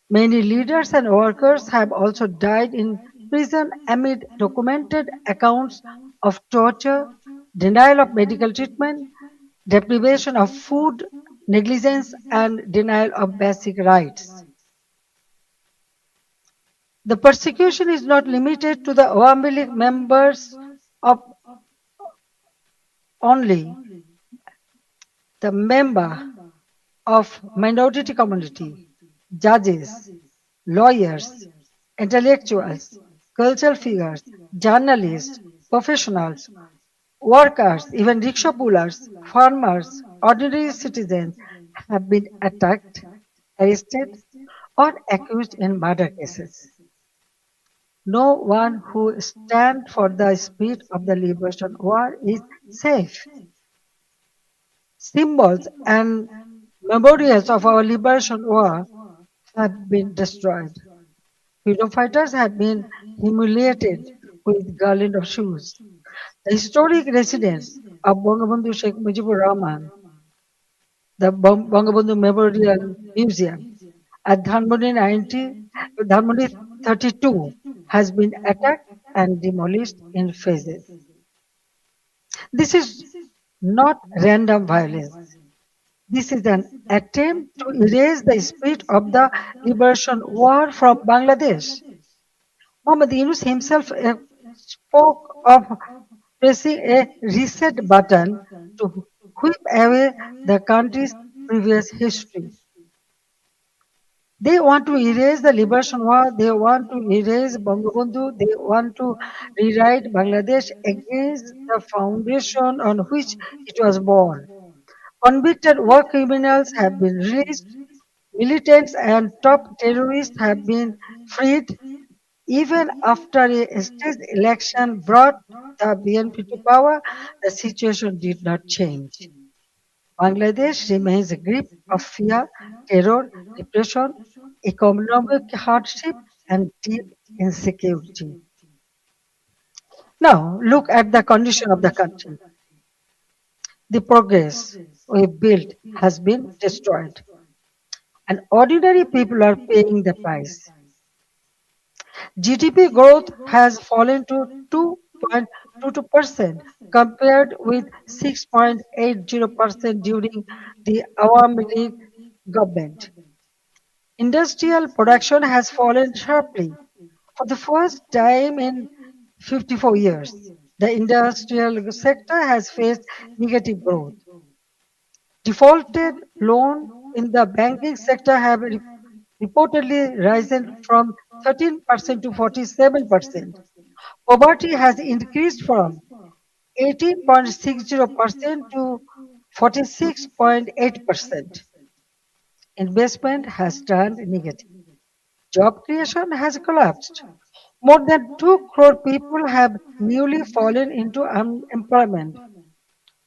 Many leaders and workers have also died in prison amid documented accounts of torture, denial of medical treatment, deprivation of food, negligence, and denial of basic rights. The persecution is not limited to the Awami League members of only. The member of minority community, judges, lawyers, intellectuals, cultural figures, journalists, professionals, workers, even rickshaw pullers, farmers, ordinary citizens have been attacked, arrested, or accused in murder cases. No one who stands for the spirit of the liberation war is safe. Symbols and memorials of our liberation war have been destroyed. Freedom fighters have been humiliated with garland of shoes. The historic residence of Bangabandhu Sheikh Mujibur Rahman, the Bangabandhu Memorial Museum at Dhanmondi 32 has been attacked and demolished in phases. This is not random violence. This is an attempt to erase the spirit of the liberation war from Bangladesh. Muhammad Yunus himself spoke of pressing a reset button to whip away the country's previous history. They want to erase the Liberation War, they want to erase Bangabandhu, they want to rewrite Bangladesh against the foundation on which it was born. Convicted war criminals have been released, militants and top terrorists have been freed. Even after a state election brought the BNP to power, the situation did not change. Bangladesh remains a grip of fear, terror, repression, economic hardship, and deep insecurity. Now, look at the condition of the country. The progress we built has been destroyed, and ordinary people are paying the price. GDP growth has fallen to 2.22% compared with 6.80% during the Awami League government. Industrial production has fallen sharply. For the first time in 54 years, the industrial sector has faced negative growth. Defaulted loan in the banking sector have reportedly risen from 13% to 47%. Poverty has increased from 18.60% to 46.8%. Investment has turned negative. Job creation has collapsed. More than 2 crore people have newly fallen into unemployment.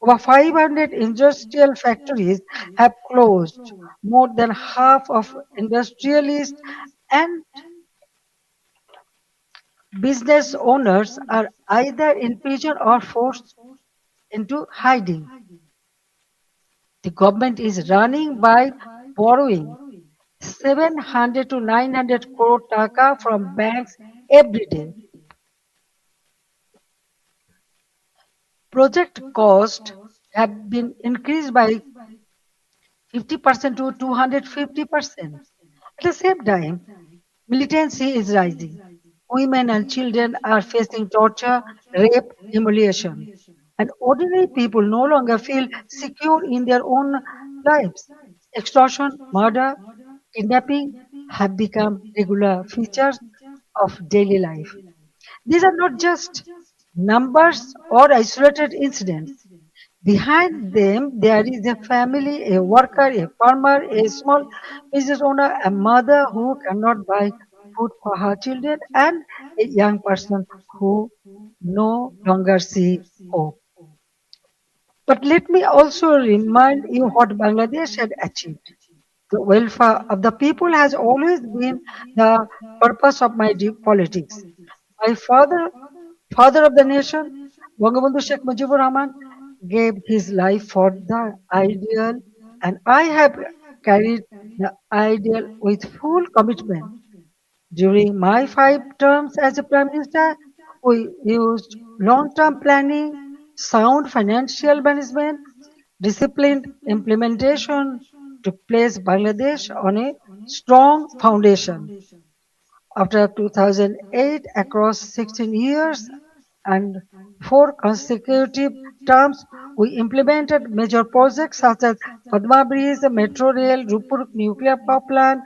Over 500 industrial factories have closed. More than half of industrialists and business owners are either in prison or forced into hiding. The government is running by borrowing 700 to 900 crore taka from banks every day. Project costs have been increased by 50% to 250%. At the same time, militancy is rising. Women and children are facing torture, rape, humiliation. And ordinary people no longer feel secure in their own lives. Extortion, murder, kidnapping have become regular features of daily life. These are not just numbers or isolated incidents. Behind them, there is a family, a worker, a farmer, a small business owner, a mother who cannot buy food for her children, and a young person who no longer see hope. But let me also remind you what Bangladesh had achieved. The welfare of the people has always been the purpose of my deep politics. My father of the nation, Bangabandhu Sheikh Mujibur Rahman, gave his life for the ideal, and I have carried the ideal with full commitment. During my 5 terms as a Prime Minister, we used long term planning, sound financial management, disciplined implementation to place Bangladesh on a strong foundation. After 2008, across 16 years and 4 consecutive terms, we implemented major projects such as Padma Bridge, Metro Rail, Rupur Nuclear Power Plant,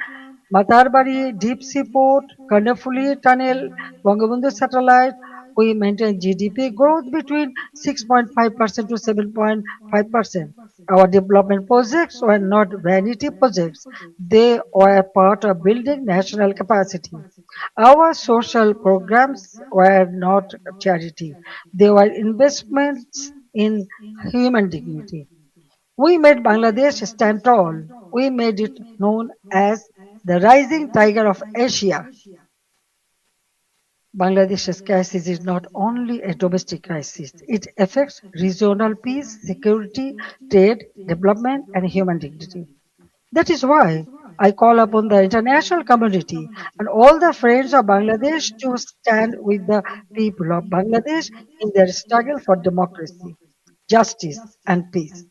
Matarbari Deep Sea Port, Kandapuli Tunnel, Bangabandhu Satellite. We maintained GDP growth between 6.5% to 7.5%. Our development projects were not vanity projects, they were part of building national capacity. Our social programs were not charity, they were investments in human dignity. We made Bangladesh stand tall. We made it known as the rising tiger of Asia. Bangladesh's crisis is not only a domestic crisis, it affects regional peace, security, trade, development, and human dignity. That is why I call upon the international community and all the friends of Bangladesh to stand with the people of Bangladesh in their struggle for democracy, justice, and peace.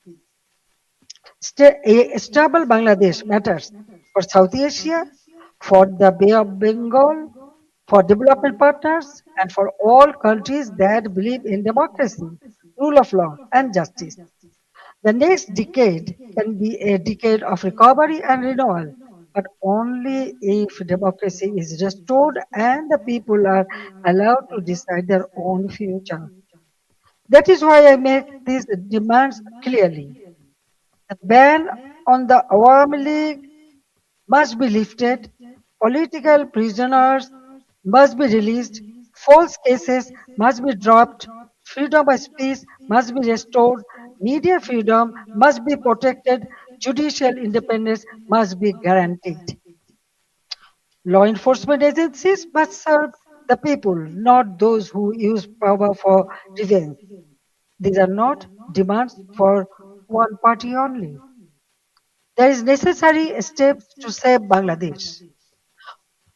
A stable Bangladesh matters for South Asia, for the Bay of Bengal, for development partners, and for all countries that believe in democracy, rule of law, and justice. The next decade can be a decade of recovery and renewal. but only if democracy is restored and the people are allowed to decide their own future. That is why I make these demands clearly. The ban on the Awami League must be lifted, political prisoners must be released, false cases must be dropped, freedom of speech must be restored, media freedom must be protected, judicial independence must be guaranteed. Law enforcement agencies must serve the people, not those who use power for revenge. These are not demands for one party only. There is necessary steps to save Bangladesh.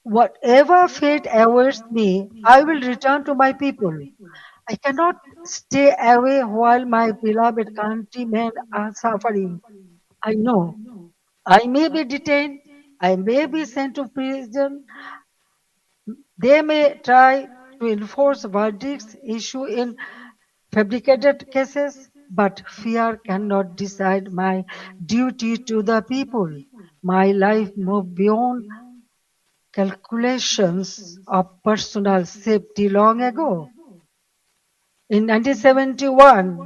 Whatever fate awaits me, I will return to my people. I cannot stay away while my beloved countrymen are suffering. I know I may be detained, I may be sent to prison, they may try to enforce verdicts issued in fabricated cases, but fear cannot decide my duty to the people. My life moved beyond calculations of personal safety long ago. In 1971,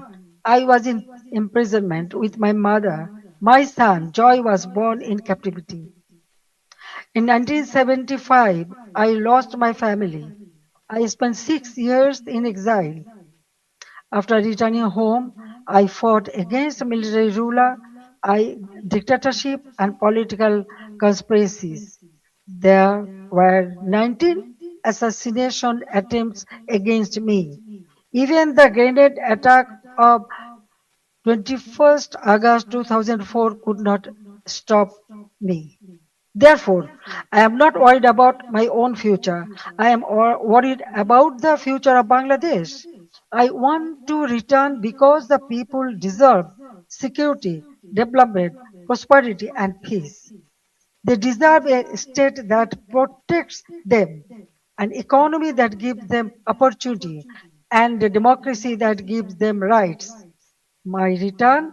I was in imprisonment with my mother. My son, Joy, was born in captivity. In 1975, I lost my family. I spent 6 years in exile. After returning home, I fought against military ruler, dictatorship, and political conspiracies. There were 19 assassination attempts against me. Even the grenade attack of 21st August 2004 could not stop me. Therefore, I am not worried about my own future. I am worried about the future of Bangladesh. I want to return because the people deserve security, development, prosperity, and peace. They deserve a state that protects them, an economy that gives them opportunity, and a democracy that gives them rights. My return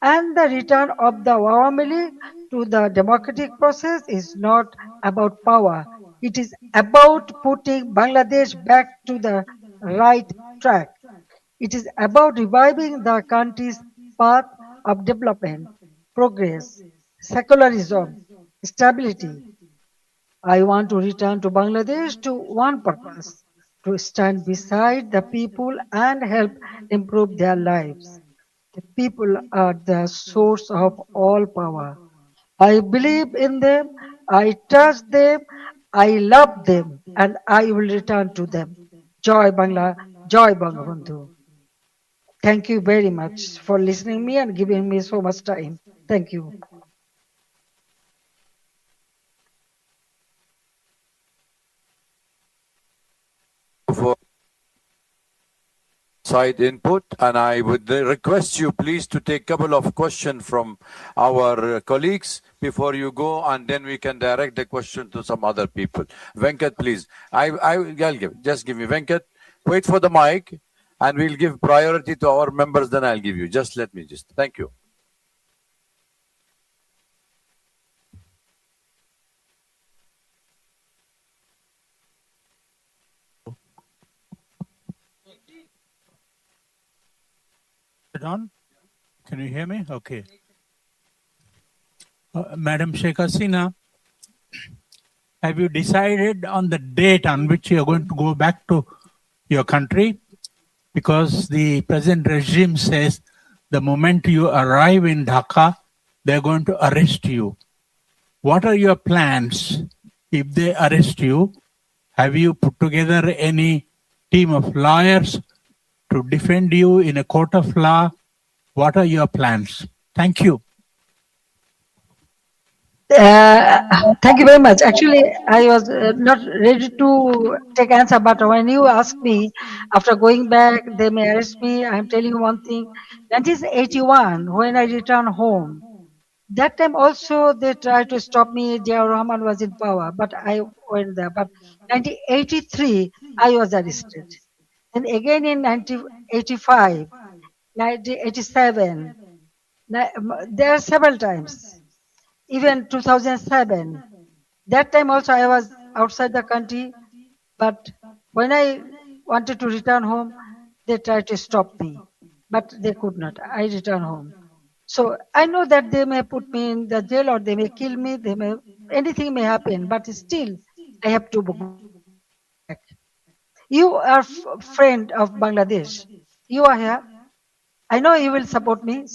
and the return of the Awami League to the democratic process is not about power. It is about putting Bangladesh back to the right track. It is about reviving the country's path of development, progress, secularism, stability. I want to return to Bangladesh to one purpose, to stand beside the people and help improve their lives. The people are the source of all power. I believe in them, I trust them, I love them, and I will return to them. Joy Bangla, Joy Bangabandhu. Thank you very much for listening me and giving me so much time. Thank you. For side input, and I would request you please to take a couple of questions from our colleagues before you go, and then we can direct the question to some other people. Venkat, please. I'll give. Just give me Venkat. Wait for the mic, and we'll give priority to our members. Then I'll give you. Just let me. Thank you. On? Can you hear me? Okay. Madam Sheikh Hasina, have you decided on the date on which you are going to go back to your country? Because the present regime says the moment you arrive in Dhaka, they're going to arrest you. What are your plans if they arrest you? Have you put together any team of lawyers to defend you in a court of law? What are your plans? Thank you. Thank you very much. Actually, I was not ready to take answer, but when you asked me after going back, they may arrest me. I'm telling you one thing. 1981, when I returned home, that time also they tried to stop me. Ziaur Rahman was in power, but I went there. But 1983, I was arrested. And again in 1985, 1987, there are several times. even 2007. That time also I was outside the country, but when I wanted to return home, they tried to stop me, but they could not. I returned home. So I know that they may put me in the jail or they may kill me. Anything may happen, but still I have to go back. You are friend of Bangladesh. You are here. I know you will support me.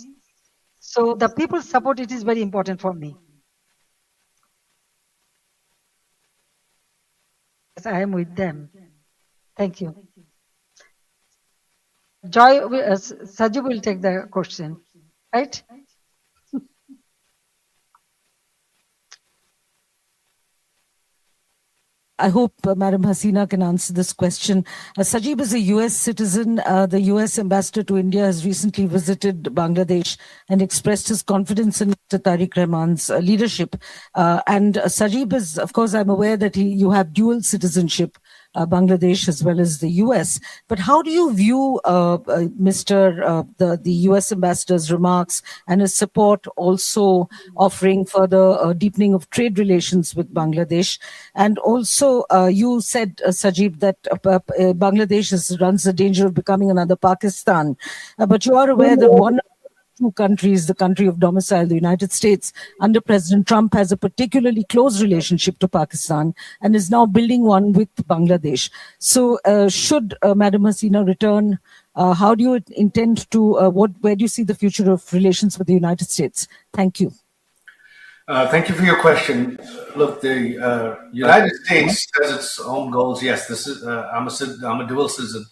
So the people's support, it is very important for me. Yes, I am with them. Thank you. Joy, Sajib will take the question, right? I hope Madam Hasina can answer this question. Sajib is a US citizen. The US ambassador to India has recently visited Bangladesh and expressed his confidence in Mr. Tariq Rahman's leadership. And Sajib is, of course, I'm aware that you have dual citizenship, Bangladesh as well as the US. But how do you view the US ambassador's remarks and his support also offering further deepening of trade relations with Bangladesh? And also, you said, Sajib, that Bangladesh runs the danger of becoming another Pakistan. But you are aware that one two countries, the country of domicile, the United States, under President Trump, has a particularly close relationship to Pakistan and is now building one with Bangladesh. So should Madam Hasina return, how do you intend to, where do you see the future of relations with the United States? Thank you. Thank you for your question. Look, the United States has its own goals. Yes, this is I'm a dual citizen.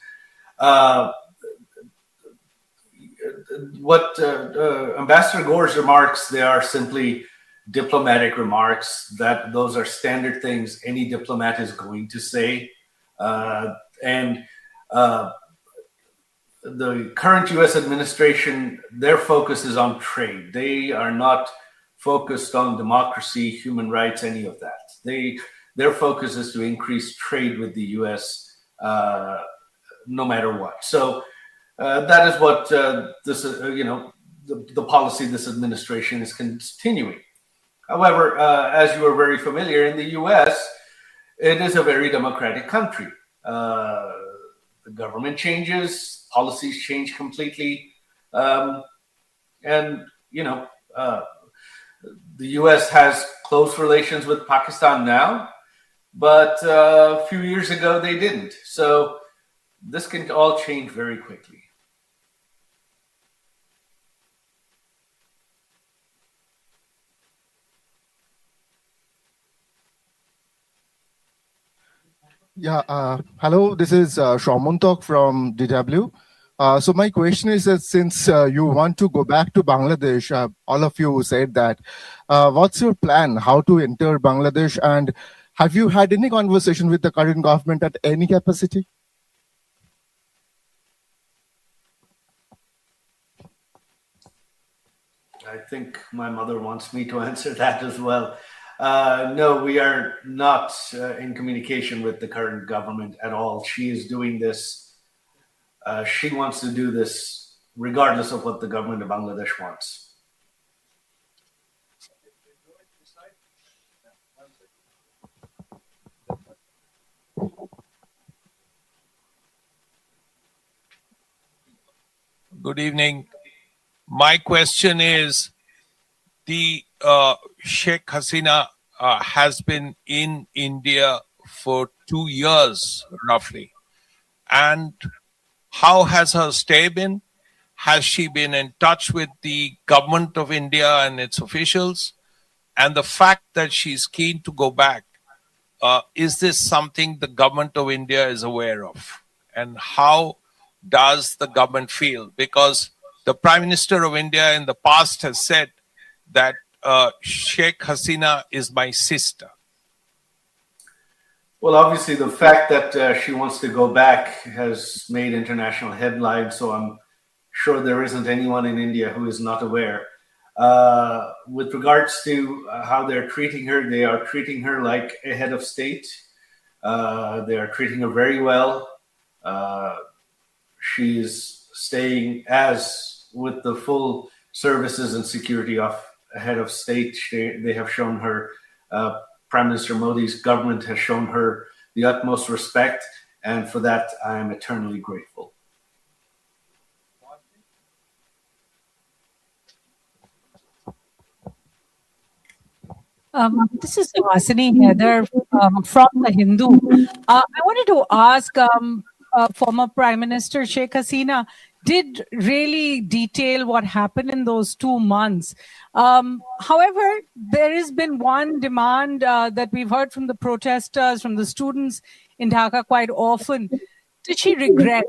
What Ambassador Gore's remarks, they are simply diplomatic remarks. Those are standard things any diplomat is going to say. And the current U.S. administration, their focus is on trade. They are not focused on democracy, human rights, any of that. Their focus is to increase trade with the U.S. No matter what. So that is what the policy this administration is continuing. However, as you are very familiar, in the U.S., it is a very democratic country. The government changes, policies change completely, and the U.S. has close relations with Pakistan now, but a few years ago they didn't. So this can all change very quickly. Yeah, hello, this is Shaumuntok from DW. So my question is that since you want to go back to Bangladesh, all of you said that, what's your plan, how to enter Bangladesh, and have you had any conversation with the current government at any capacity? I think my mother wants me to answer that as well. No, we are not in communication with the current government at all. She is doing this. She wants to do this regardless of what the government of Bangladesh wants. Good evening. My question is, the Sheikh Hasina has been in India for 2 years, roughly. And how has her stay been? Has she been in touch with the government of India and its officials? And the fact that she's keen to go back, is this something the government of India is aware of? And how does the government feel? Because the Prime Minister of India in the past has said that Sheikh Hasina is my sister. Well, obviously, the fact that she wants to go back has made international headlines, so I'm sure there isn't anyone in India who is not aware. With regards to how they're treating her, they are treating her like a head of state. They are treating her very well. She's staying with the full services and security of head of state. They have shown her, Prime Minister Modi's government has shown her the utmost respect, and for that I am eternally grateful. This is Hasini Heather from The Hindu. I wanted to ask former Prime Minister Sheikh Hasina did really detail what happened in those 2 months. However, there has been one demand that we've heard from the protesters, from the students in Dhaka quite often. Did she regret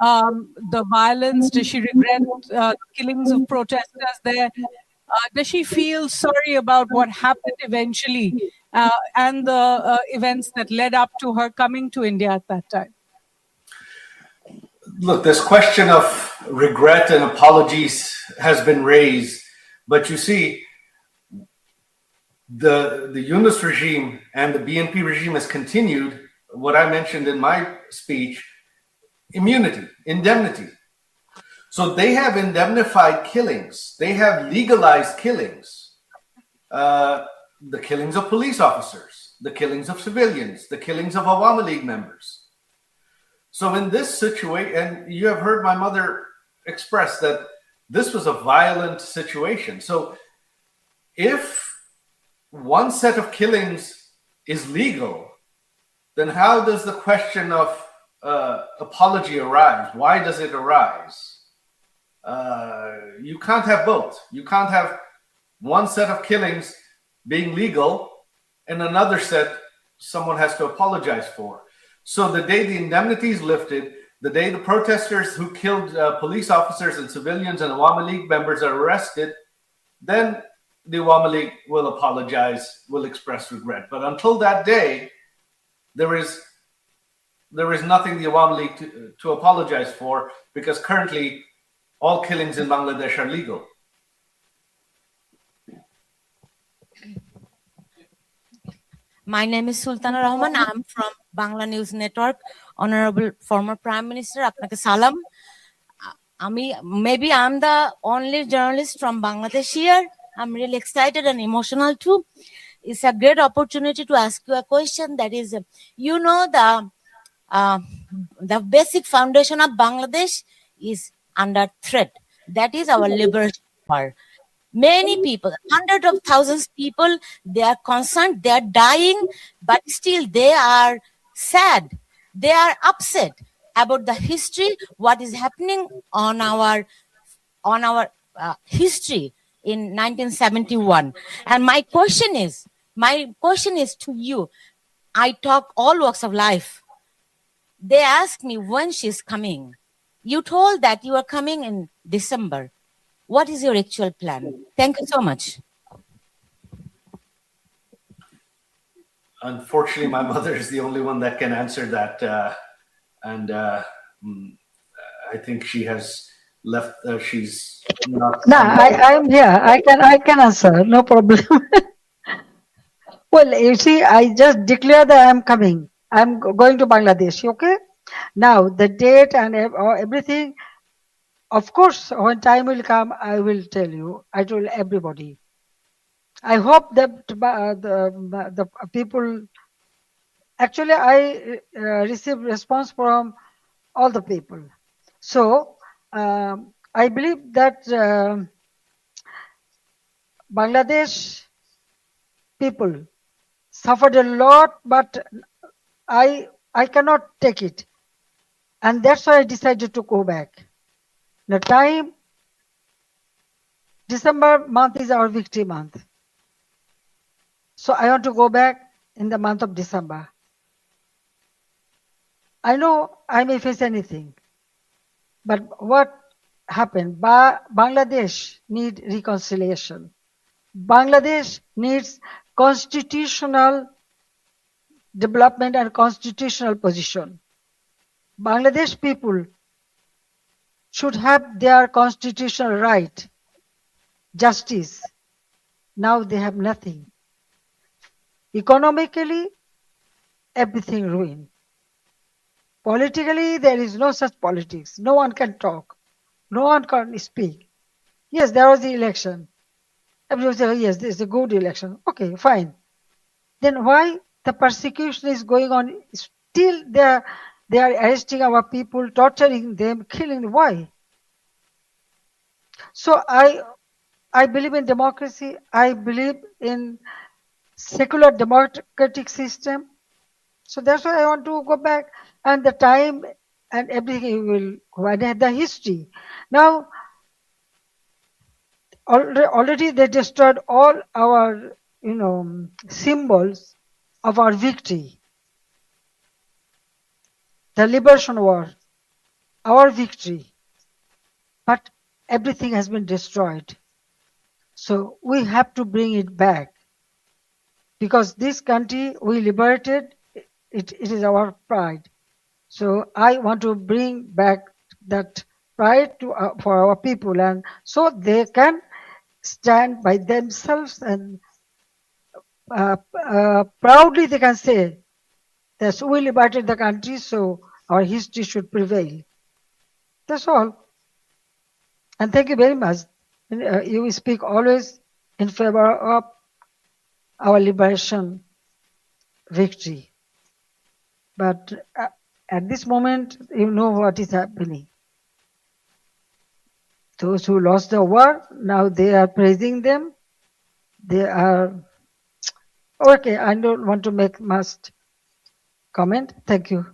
the violence? Does she regret the killings of protesters there? Does she feel sorry about what happened eventually and the events that led up to her coming to India at that time? Look, this question of regret and apologies has been raised, but you see, the Yunus regime and the BNP regime has continued what I mentioned in my speech: immunity, indemnity. So they have indemnified killings. They have legalized killings. The killings of police officers, the killings of civilians, the killings of Awami League members. So in this situation, and you have heard my mother express that this was a violent situation. So if one set of killings is legal, then how does the question of apology arise? Why does it arise? You can't have both. You can't have one set of killings being legal and another set someone has to apologize for. So the day the indemnity is lifted, the day the protesters who killed police officers and civilians and Awami League members are arrested, then the Awami League will apologize, will express regret. But until that day, there is nothing the Awami League to apologize for, because currently all killings in Bangladesh are legal. My name is Sultana Rahman. I'm from Bangla News Network. Honorable former Prime Minister, apnake salam. Maybe I'm the only journalist from Bangladesh here. I'm really excited and emotional too. It's a great opportunity to ask you a question. That is, the basic foundation of Bangladesh is under threat. That is our liberation power. Many people, hundreds of thousands of people, they are concerned, they are dying, but still they are sad. They are upset about the history, what is happening on our history in 1971. And my question is to you. I talk all walks of life. They asked me when she's coming. You told that you are coming in December. What is your actual plan? Thank you so much. Unfortunately, my mother is the only one that can answer that. I think she has left. She's not. No, I am here. I can answer. No problem. Well, you see, I just declare that I am coming. I am going to Bangladesh. Okay. Now the date and everything. Of course, when time will come, I will tell you. I told everybody. I hope that the people. Actually, I received response from all the people. So I believe that Bangladesh people suffered a lot, but I cannot take it, and that's why I decided to go back. The time, December month is our victory month. So I want to go back in the month of December. I know I may face anything, but what happened? Bangladesh needs reconciliation. Bangladesh needs constitutional development and constitutional position. Bangladesh people should have their constitutional right, justice. Now they have nothing. Economically, everything ruined. Politically, there is no such politics. No one can talk. No one can speak. Yes, there was the election. Everybody say, oh, yes, this is a good election. Okay, fine. Then why the persecution is going on? Still they are arresting our people, torturing them, killing. Why? So I believe in democracy. I believe in secular democratic system. So that's why I want to go back, and the time and everything will go. And the history. Now already they destroyed all our symbols of our victory. The liberation war, our victory. But everything has been destroyed. So we have to bring it back. Because this country we liberated, it is our pride. So I want to bring back that pride for our people, and so they can stand by themselves and proudly they can say that we liberated the country, so our history should prevail. That's all. And thank you very much. You speak always in favor of our liberation victory. But at this moment, you know what is happening. Those who lost the war, now they are praising them. They are okay. I don't want to make much comment. Thank you.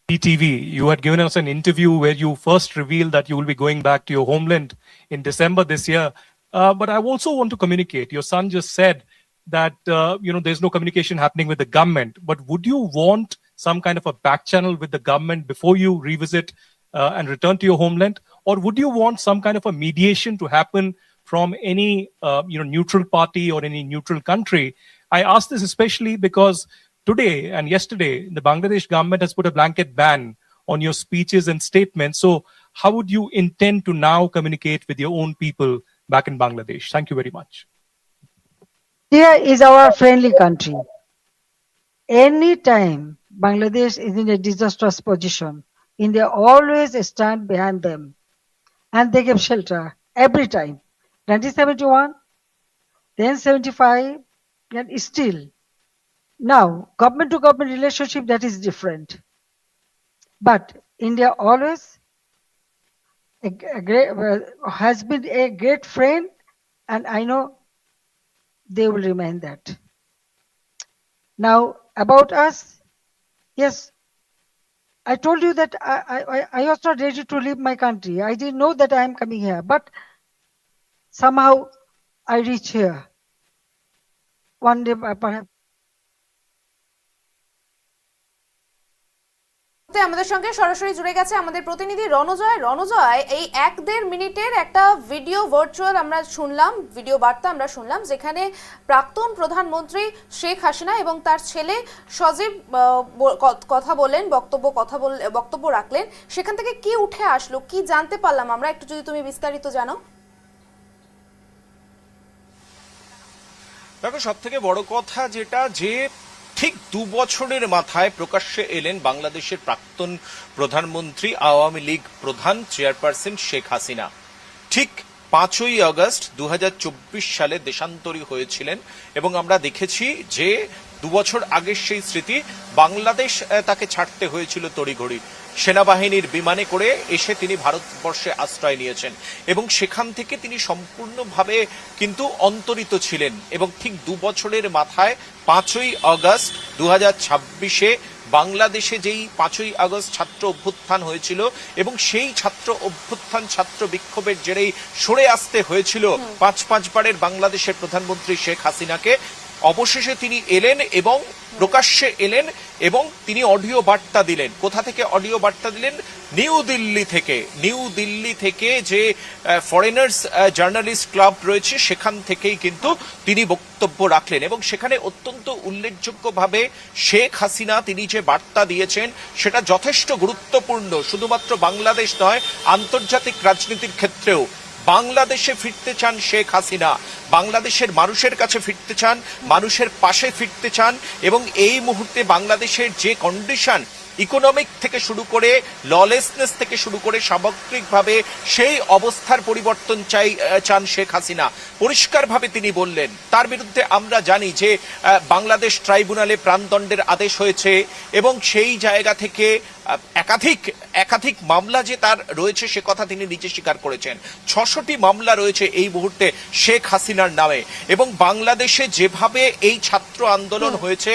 TV, you had given us an interview where you first revealed that you will be going back to your homeland in December this year. But I also want to communicate. Your son just said that there's no communication happening with the government. But would you want some kind of a back channel with the government before you revisit and return to your homeland, or would you want some kind of a mediation to happen from any neutral party or any neutral country? I ask this especially because today and yesterday, the Bangladesh government has put a blanket ban on your speeches and statements. So how would you intend to now communicate with your own people back in Bangladesh? Thank you very much. India is our friendly country. Anytime Bangladesh is in a disastrous position, India always stand behind them. And they give shelter every time. 1971, then 75, and still. Now, government to government relationship, that is different. But India always has been a great friend, and I know they will remain that. Now, about us, yes, I told you that I was not ready to leave my country. I didn't know that I am coming here, but somehow I reach here. One day, perhaps. আমাদের সঙ্গে সরাসরি জুড়ে গেছে আমাদের প্রতিনিধি রণজয় এই 1-1.5 মিনিটের একটা ভিডিও ভার্চুয়াল আমরা শুনলাম, ভিডিও বার্তা আমরা শুনলাম, যেখানে প্রাক্তন প্রধানমন্ত্রী শেখ হাসিনা এবং তার ছেলে সজীব কথা বলেন, বক্তব্য রাখলেন। সেখান থেকে কি উঠে আসলো, কি জানতে পারলাম আমরা, একটু যদি তুমি বিস্তারিত জানাও। দেখো, সব থেকে বড় কথা যেটা, যে ঠিক 2 বছরের মাথায় প্রকাশ্যে এলেন বাংলাদেশের প্রাক্তন প্রধানমন্ত্রী, আওয়ামী লীগ প্রধান চেয়ারপারসন শেখ হাসিনা। ঠিক 5ই আগস্ট 2024 সালে দেশান্তরী হয়েছিলেন এবং আমরা দেখেছি যে 2 বছর আগের সেই স্মৃতি, বাংলাদেশ তাকে ছাড়তে হয়েছিল তড়িঘড়ি। সেনাবাহিনীর বিমানে করে এসে তিনি ভারতবর্ষে আশ্রয় নিয়েছেন এবং সেখান থেকে তিনি সম্পূর্ণভাবে কিন্তু অন্তরিত ছিলেন। এবং ঠিক 2 বছরের মাথায় 5ই আগস্ট 2026-এ বাংলাদেশে যেই 5ই আগস্ট ছাত্র অভ্যুত্থান হয়েছিল এবং সেই ছাত্র অভ্যুত্থান, ছাত্র বিক্ষোভের জেরেই সরে আসতে হয়েছিল 5 বারের বাংলাদেশের প্রধানমন্ত্রী শেখ হাসিনাকে, অবশেষে তিনি এলেন এবং প্রকাশ্যে এলেন এবং তিনি অডিও বার্তা দিলেন। কোথা থেকে অডিও বার্তা দিলেন? নিউ দিল্লি থেকে যে ফরেনার্স জার্নালিস্ট ক্লাব রয়েছে সেখান থেকেই কিন্তু তিনি বক্তব্য রাখলেন এবং সেখানে অত্যন্ত উল্লেখযোগ্যভাবে শেখ হাসিনা তিনি যে বার্তা দিয়েছেন সেটা যথেষ্ট গুরুত্বপূর্ণ। শুধুমাত্র বাংলাদেশ নয়, আন্তর্জাতিক রাজনীতির ক্ষেত্রেও বাংলাদেশে ফিরতে চান শেখ হাসিনা, বাংলাদেশের মানুষের কাছে ফিরতে চান, মানুষের পাশে ফিরতে চান এবং এই মুহূর্তে বাংলাদেশের যে কন্ডিশন ইকোনমিক থেকে শুরু করে ললেসনেস থেকে শুরু করে সামগ্রিকভাবে সেই অবস্থার পরিবর্তন চান শেখ হাসিনা। পরিষ্কারভাবে তিনি বললেন। তার বিরুদ্ধে আমরা জানি যে বাংলাদেশ ট্রাইব্যুনালে প্রাণদণ্ডের আদেশ হয়েছে এবং সেই জায়গা থেকে একাধিক মামলা যে তার রয়েছে সে কথা তিনি নিজে স্বীকার করেছেন। ৬০০টি মামলা রয়েছে এই মুহূর্তে শেখ হাসিনার নামে এবং বাংলাদেশে যেভাবে এই ছাত্র আন্দোলন হয়েছে,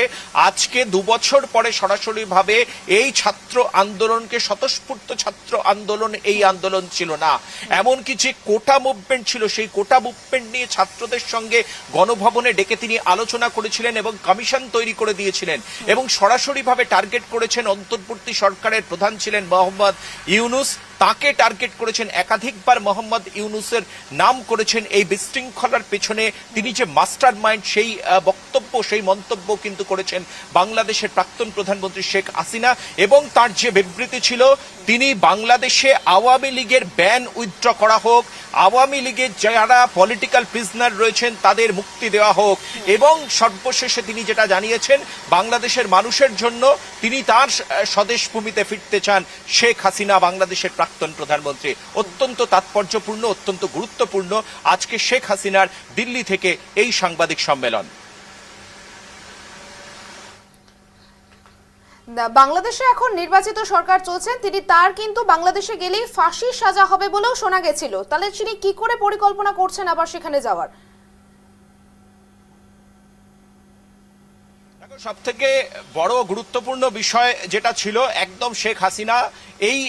আজকে ২ বছর পরে সরাসরিভাবে এই ছাত্র আন্দোলনকে স্বতঃস্ফূর্ত ছাত্র আন্দোলন এই আন্দোলন ছিল না। এমনকি যে কোটা মুভমেন্ট ছিল সেই কোটা মুভমেন্ট নিয়ে ছাত্রদের সঙ্গে গণভবনে ডেকে তিনি আলোচনা করেছিলেন এবং কমিশন তৈরি করে দিয়েছিলেন এবং সরাসরিভাবে টার্গেট করেছেন অন্তর্বর্তী সরকারের প্রধান ছিলেন মোহাম্মদ ইউনুস। তাকে টার্গেট করেছেন একাধিকবার। মোহাম্মদ ইউনুসের নাম করেছেন এই বিশৃঙ্খলার পেছনে তিনি যে মাস্টার মাইন্ড, সেই বক্তব্য সেই মন্তব্য কিন্তু করেছেন বাংলাদেশের প্রাক্তন প্রধানমন্ত্রী শেখ হাসিনা এবং তার যে বিবৃতি ছিল তিনি বাংলাদেশে আওয়ামী লীগের ব্যান উইথড্র করা হোক, আওয়ামী লীগের যারা পলিটিক্যাল প্রিজনার রয়েছেন তাদের মুক্তি দেওয়া হোক এবং সর্বশেষে তিনি যেটা জানিয়েছেন বাংলাদেশের মানুষের জন্য তিনি তার স্বদেশ ভূমিতে ফিরতে চান শেখ হাসিনা বাংলাদেশের প্রাক্তন প্রধানমন্ত্রী। অত্যন্ত তাৎপর্যপূর্ণ, অত্যন্ত গুরুত্বপূর্ণ আজকে শেখ হাসিনার দিল্লি থেকে এই সাংবাদিক সম্মেলন। বাংলাদেশে এখন নির্বাচিত সরকার চলছেন, তিনি তার কিন্তু বাংলাদেশে গেলেই ফাঁসির সাজা হবে বলেও শোনা গেছিল। তাহলে তিনি কি করে পরিকল্পনা করছেন আবার সেখানে যাওয়ার? সব থেকে বড় গুরুত্বপূর্ণ বিষয় যেটা ছিল, একদম শেখ হাসিনা এই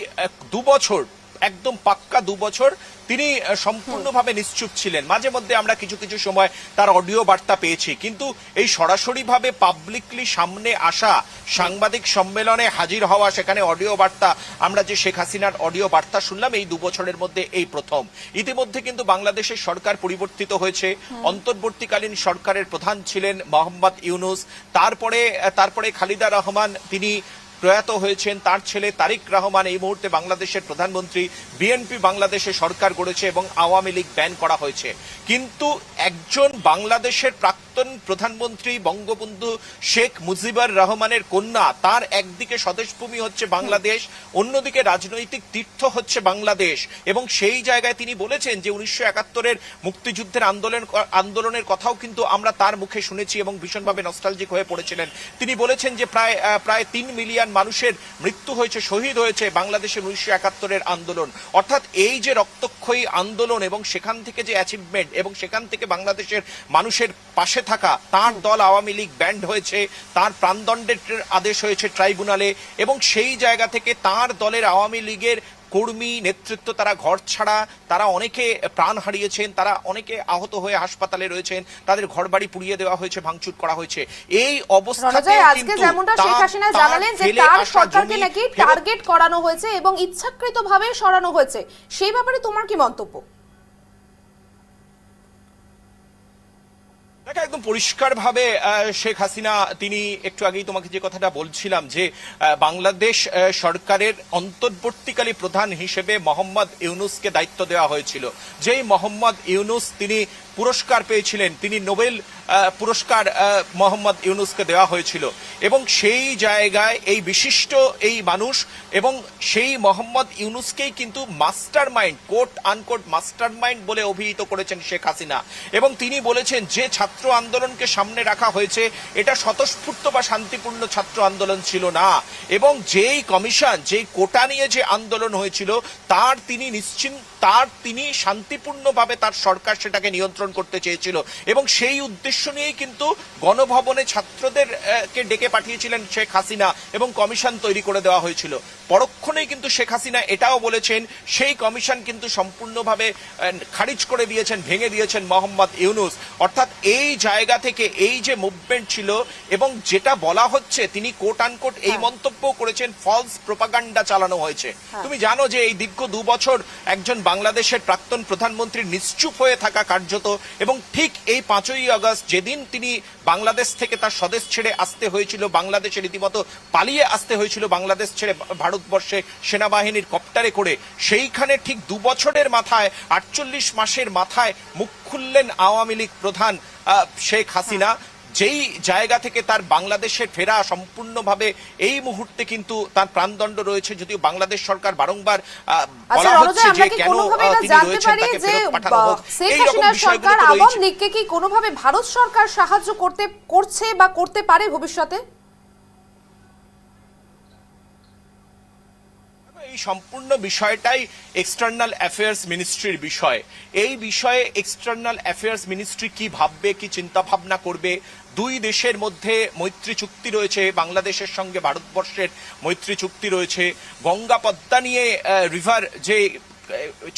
২ বছর, একদম পাক্কা ২ বছর তিনি সম্পূর্ণভাবে নিশ্চুপ ছিলেন। মাঝে মধ্যে আমরা কিছু কিছু সময় তার অডিও বার্তা পেয়েছি, কিন্তু এই সরাসরিভাবে পাবলিকলি সামনে আসা, সাংবাদিক সম্মেলনে হাজির হওয়া, সেখানে অডিও বার্তা, আমরা যে শেখ হাসিনার অডিও বার্তা শুনলাম এই ২ বছরের মধ্যে এই প্রথম। ইতিমধ্যে কিন্তু বাংলাদেশের সরকার পরিবর্তিত হয়েছে। অন্তর্বর্তীকালীন সরকারের প্রধান ছিলেন মোহাম্মদ ইউনুস, তারপরে খালিদা রহমান তিনি প্রয়াত হয়েছেন, তার ছেলে তারিক রহমান এই মুহূর্তে বাংলাদেশের প্রধানমন্ত্রী। বিএনপি বাংলাদেশে সরকার গড়েছে এবং আওয়ামী লীগ ব্যান করা হয়েছে। কিন্তু একজন বাংলাদেশের প্রাক্তন প্রধানমন্ত্রী বঙ্গবন্ধু শেখ মুজিবুর রহমানের কন্যা, তার একদিকে স্বদেশভূমি হচ্ছে বাংলাদেশ, অন্যদিকে রাজনৈতিক তীর্থ হচ্ছে বাংলাদেশ এবং সেই জায়গায় তিনি বলেছেন যে ১৯৭১-এর মুক্তিযুদ্ধের আন্দোলনের কথাও কিন্তু আমরা তার মুখে শুনেছি এবং ভীষণভাবে নস্টালজিক হয়ে পড়েছিলেন। তিনি বলেছেন যে প্রায় ৩ মিলিয়ন মানুষের মৃত্যু হয়েছে, শহীদ হয়েছে বাংলাদেশের ১৯৭১-এর আন্দোলন। অর্থাৎ এই যে রক্তক্ষয়ী আন্দোলন এবং সেখান থেকে যে অ্যাচিভমেন্ট এবং সেখান থেকে বাংলাদেশের মানুষের পাশে থাকা, তার দল আওয়ামী লীগ ব্যান্ড হয়েছে, তার প্রাণদণ্ডের আদেশ হয়েছে ট্রাইব্যুনালে এবং সেই জায়গা থেকে তার দলের আওয়ামী লীগের কর্মী নেতৃত্ব তারা ঘর ছাড়া, তারা অনেকে প্রাণ হারিয়েছেন, তারা অনেকে আহত হয়ে হাসপাতালে রয়েছেন, তাদের ঘরবাড়ি পুড়িয়ে দেওয়া হয়েছে, ভাঙচুর করা হয়েছে। এই অবস্থাতে আজকে যেমনটা শেখ হাসিনা জানালেন যে তার সরকারকে নাকি টার্গেট করানো হয়েছে এবং ইচ্ছাকৃতভাবে সরানো হয়েছে, সেই ব্যাপারে তোমার কি মন্তব্য? একদম পরিষ্কারভাবে শেখ হাসিনা তিনি একটু আগেই তোমাকে যে কথাটা বলছিলাম যে বাংলাদেশ সরকারের অন্তর্বর্তীকালী প্রধান হিসেবে মোহাম্মদ ইউনুসকে দায়িত্ব দেওয়া হয়েছিল। যেই মোহাম্মদ ইউনুস তিনি পুরস্কার পেয়েছিলেন, তিনি নোবেল পুরস্কার মোহাম্মদ ইউনুসকে দেওয়া হয়েছিল এবং সেই জায়গায় এই বিশিষ্ট এই মানুষ এবং সেই মোহাম্মদ ইউনুসকেই কিন্তু master mind, coat unquote master mind বলে অভিহিত করেছেন শেখ হাসিনা এবং তিনি বলেছেন যে ছাত্র আন্দোলনকে সামনে রাখা হয়েছে এটা স্বতঃস্ফূর্ত বা শান্তিপূর্ণ ছাত্র আন্দোলন ছিল না এবং যেই কমিশন, যেই কোটা নিয়ে যে আন্দোলন হয়েছিল তার তিনি শান্তিপূর্ণভাবে তার সরকার সেটাকে নিয়ন্ত্রণ করতে চেয়েছিল এবং সেই উদ্দেশ্য নিয়েই কিন্তু গণভবনে ছাত্রদেরকে ডেকে পাঠিয়েছিলেন শেখ হাসিনা এবং কমিশন তৈরি করে দেওয়া হয়েছিল। পরক্ষণেই কিন্তু শেখ হাসিনা এটাও বলেছেন সেই কমিশন কিন্তু সম্পূর্ণভাবে খারিজ করে দিয়েছেন, ভেঙে দিয়েছেন মোহাম্মদ ইউনুস। অর্থাৎ এই জায়গা থেকে এই যে মুভমেন্ট ছিল এবং যেটা বলা হচ্ছে তিনি কোট আনকোট এই মন্তব্য করেছেন ফলস প্রোপাগান্ডা চালানো হয়েছে। তুমি জানো যে এই দীর্ঘ ২ বছর একজন বাংলাদেশের প্রাক্তন প্রধানমন্ত্রী নিশ্চুপ হয়ে থাকা কার্যত এবং ঠিক এই ৫ই আগস্ট যেদিন তিনি বাংলাদেশ থেকে তার স্বদেশ ছেড়ে আসতে হয়েছিল, বাংলাদেশে রীতিমতো পালিয়ে আসতে হয়েছিল বাংলাদেশ ছেড়ে ভারতবর্ষে সেনাবাহিনীর কপ্টারে করে, সেইখানে ঠিক ২ বছরের মাথায় ৪৮ মাসের মাথায় মুখ খুললেন আওয়ামী লীগ প্রধান শেখ হাসিনা। যেই জায়গা থেকে তার বাংলাদেশে ফেরা সম্পূর্ণভাবে এই মুহূর্তে কিন্তু তার প্রাণদণ্ড রয়েছে, যদিও বাংলাদেশ সরকার বারংবার বলা হচ্ছে যে কেন তিনি রয়েছেন তাকে ফেরত পাঠানো হোক। শেখ এই রকম হাসিনার বিষয়গুলো সরকার তো আওয়ামী রয়েছে। লীগকে কি কোনোভাবে ভারত সরকার সাহায্য করছে বা করতে পারে ভবিষ্যতে? এই সম্পূর্ণ বিষয়টাই এক্সটার্নাল অ্যাফেয়ার্স মিনিস্ট্রির বিষয়। এই বিষয়ে এক্সটার্নাল অ্যাফেয়ার্স মিনিস্ট্রি কি ভাববে, কি চিন্তা ভাবনা করবে। দুই দেশের মধ্যে মৈত্রী চুক্তি রয়েছে, বাংলাদেশের সঙ্গে ভারতবর্ষের মৈত্রী চুক্তি রয়েছে, গঙ্গা পদ্মা নিয়ে রিভার যে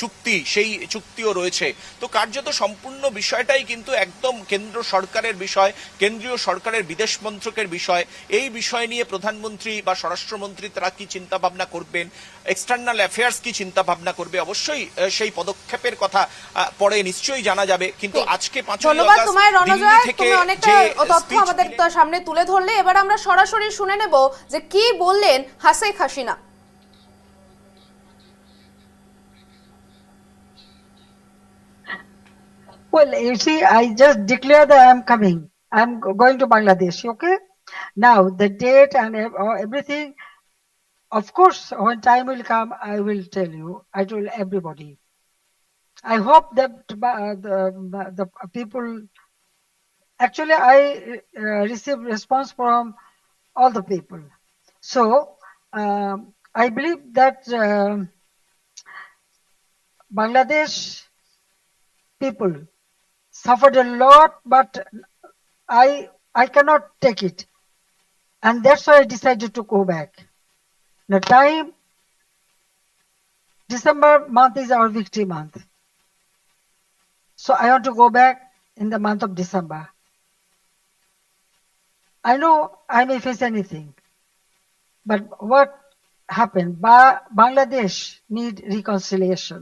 চুক্তি সেই চুক্তিও রয়েছে। তো কার্যত সম্পূর্ণ বিষয়টাই কিন্তু একদম কেন্দ্র সরকারের বিষয়, কেন্দ্রীয় সরকারের বিদেশ মন্ত্রকের বিষয়। এই বিষয় নিয়ে প্রধানমন্ত্রী বা স্বরাষ্ট্রমন্ত্রী তারা কি চিন্তা ভাবনা করবেন, এক্সটার্নাল অ্যাফেয়ার্স কি চিন্তা ভাবনা করবে, অবশ্যই সেই পদক্ষেপের কথা পরে নিশ্চয়ই জানা যাবে। কিন্তু আজকে 5ই ধন্যবাদ আগস্ট তোমায় দিল্লি রণজয়, থেকে তুমি অনেকটা যে তথ্য speech আমাদের সামনে তুলে ধরলে। এবার আমরা সরাসরি শুনে নেব যে কি বললেন Sheikh Hasina. Well, you see, I just declare that I'm coming. I'm going to Bangladesh, okay? Now, the date and everything, of course, when time will come, I will tell you. I told everybody. I hope that the people, actually, I received response from all the people. So, I believe that Bangladesh people suffered a lot, but I cannot take it. And that's why I decided to go back. The time, December month is our victory month. So I want to go back in the month of December. I know I may face anything, but what happened? Bangladesh need reconciliation.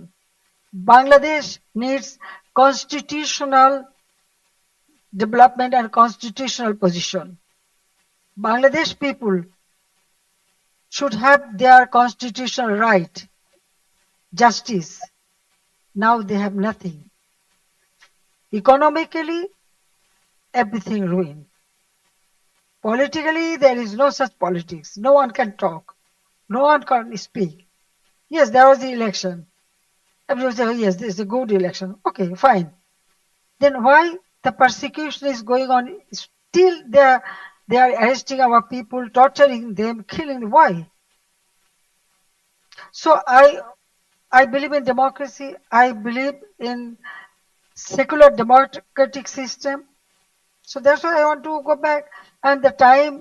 Bangladesh needs constitutional development and constitutional position. Bangladesh people should have their constitutional right, justice. Now they have nothing. Economically, everything ruined. Politically, there is no such politics. No one can talk. No one can speak. Yes, there was the election. Everyone says, oh, yes, this is a good election. Okay, fine. Then why the persecution is going on? Still they are arresting our people, torturing them, killing. Why? So I believe in democracy. I believe in secular democratic system. So that's why I want to go back, and the time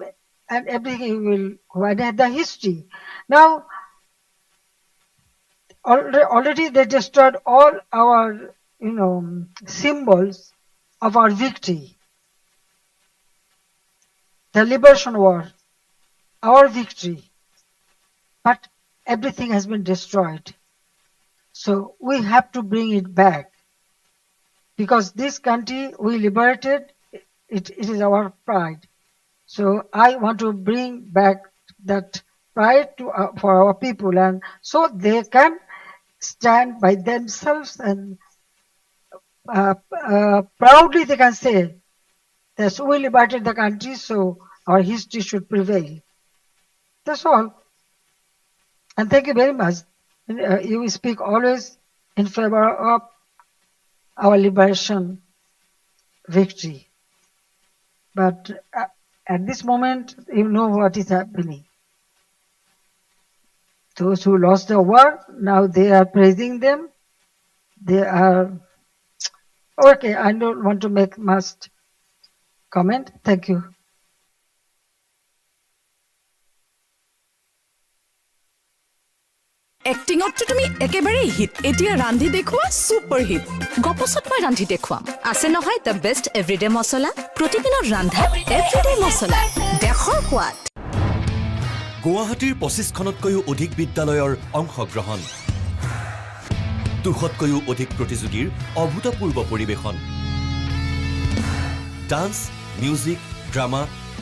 and everything will go ahead. The history. Now, already they destroyed all our, symbols of our victory. The liberation war, our victory. But everything has been destroyed. So we have to bring it back. Because this country we liberated, it is our pride. So I want to bring back that pride for our people, and so they can stand by themselves and proudly they can say that we liberated the country, so our history should prevail. That's all. And thank you very much. You speak always in favor of our liberation victory. But at this moment, you know what is happening. Those who lost the war, now they are praising them. They are, okay, I don't want to make much comment. Thank you. এক্টিঙতটো তুমি একেবাৰেই hit. এতিয়া ৰান্ধি দেখুৱা super hit. গপছত মই ৰান্ধি দেখুৱাম। আছে নহয় দ্য বেষ্ট এভৰিডে মছলা, প্ৰতিদিনৰ ৰান্ধা এভৰিডে মছলা, দেশৰ সোৱাদ। গুৱাহাটীৰ 25খনতকৈও অধিক বিদ্যালয়ৰ অংশগ্ৰহণ, 200তকৈও অধিক প্ৰতিযোগীৰ অভূতপূৰ্ব পৰিৱেশন, ডান্স, মিউজিক, ড্ৰামা,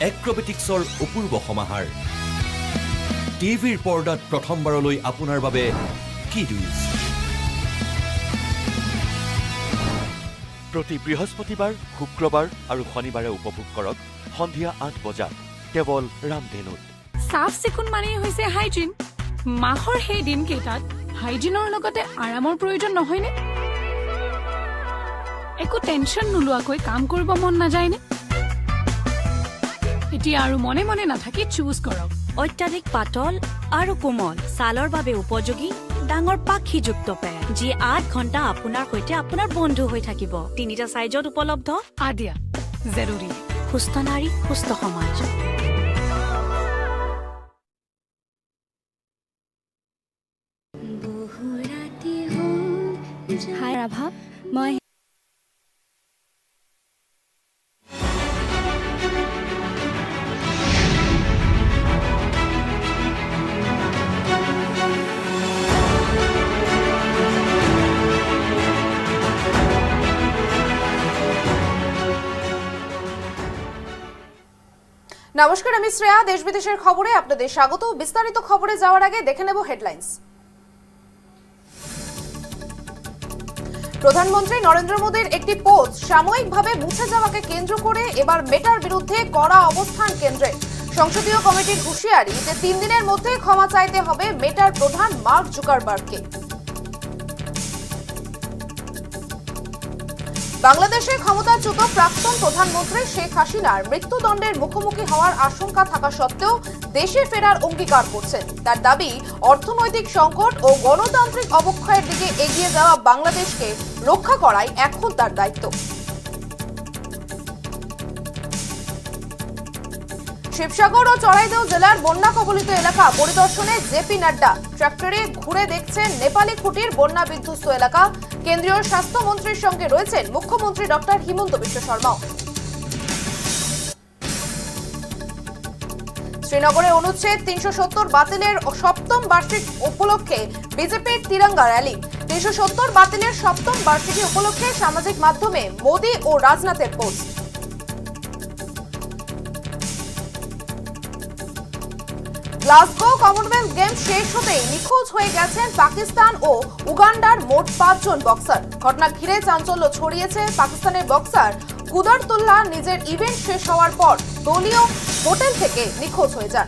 এক্ৰবেটিক্সৰ অপূৰ্ব সমাহাৰ। টিভিৰ পৰ্দাত প্ৰথমবাৰলৈ আপোনাৰ বাবে কিডছ, প্ৰতি বৃহস্পতিবাৰ, শুক্ৰবাৰ আৰু শনিবাৰে উপভোগ কৰক সন্ধিয়া ৮ বজাত কেৱল ৰামধেনুত। চাফ চিকুণ মানেই হৈছে হাইজিন। মাহৰ সেই দিনকেইটাত হাইজিনৰ লগতে আৰামৰ প্ৰয়োজন নহয়নে? একো টেনশ্যন নোলোৱাকৈ কাম কৰিব মন নাযায়নে? এতিয়া আৰু মনে মনে নাথাকি চুজ কৰক অত্যাধিক পাতল আৰু কোমল ছালৰ বাবে উপযোগী ডাঙৰ পাখিযুক্ত পেড, যি ৮ ঘণ্টা আপোনাৰ সৈতে আপোনাৰ বন্ধু হৈ থাকিব। 3টা সাইজত উপলব্ধ। আদিয়া জৰুৰী। সুস্থ নাৰী, সুস্থ সমাজ। হাই ৰাভা, মই নমস্কার, আমি শ্রেয়া। দেশ বিদেশের খবরে আপনাদের স্বাগত। বিস্তারিত খবরে যাওয়ার আগে দেখে নেব হেডলাইন্স। প্রধানমন্ত্রী নরেন্দ্র মোদীর একটি পোস্ট সাময়িকভাবে মুছে যাওয়াকে কেন্দ্র করে এবার মেটার বিরুদ্ধে কড়া অবস্থান কেন্দ্রে। সংসদীয় কমিটির হুঁশিয়ারি যে 3 দিনের মধ্যে ক্ষমা চাইতে হবে মেটার প্রধান মার্ক জুকারবার্গকে। বাংলাদেশে ক্ষমতাচ্যুত প্রাক্তন প্রধানমন্ত্রী শেখ হাসিনার মৃত্যুদণ্ডের মুখোমুখি হওয়ার আশঙ্কা থাকা সত্ত্বেও দেশে ফেরার অঙ্গীকার করছেন। তার দাবি, অর্থনৈতিক সংকট ও গণতান্ত্রিক অবক্ষয়ের দিকে এগিয়ে যাওয়া বাংলাদেশকে রক্ষা করাই এখন তার দায়িত্ব। শিবসাগর ও চড়াইদেউ জেলার বন্যা কবলিত এলাকা পরিদর্শনে জেপি নাড্ডা। ট্রাক্টরে ঘুরে দেখছেন নেপালি খুঁটির বন্যা বিধ্বস্ত এলাকা। কেন্দ্রীয় স্বাস্থ্যমন্ত্রীর সঙ্গে রয়েছেন মুখ্যমন্ত্রী ডক্টর হিমন্ত বিশ্ব শর্মাও। শ্রীনগরে অনুচ্ছেদ 370 বাতিলের 7ম বার্ষিক উপলক্ষে বিজেপির তিরঙ্গা র্যালি। 370 বাতিলের 7ম বার্ষিকী উপলক্ষে সামাজিক মাধ্যমে মোদী ও রাজনাথের পোস্ট। গ্লাসগো কমনওয়েলথ গেমস শেষ হতেই নিখোঁজ হয়ে গেছেন পাকিস্তান ও উগান্ডার মোট 5 জন বক্সার। ঘটনা ঘিরে চাঞ্চল্য ছড়িয়েছে। পাকিস্তানের বক্সার কুদারতুল্লাহ নিজের ইভেন্ট শেষ হওয়ার পর দলীয় হোটেল থেকে নিখোঁজ হয়ে যান।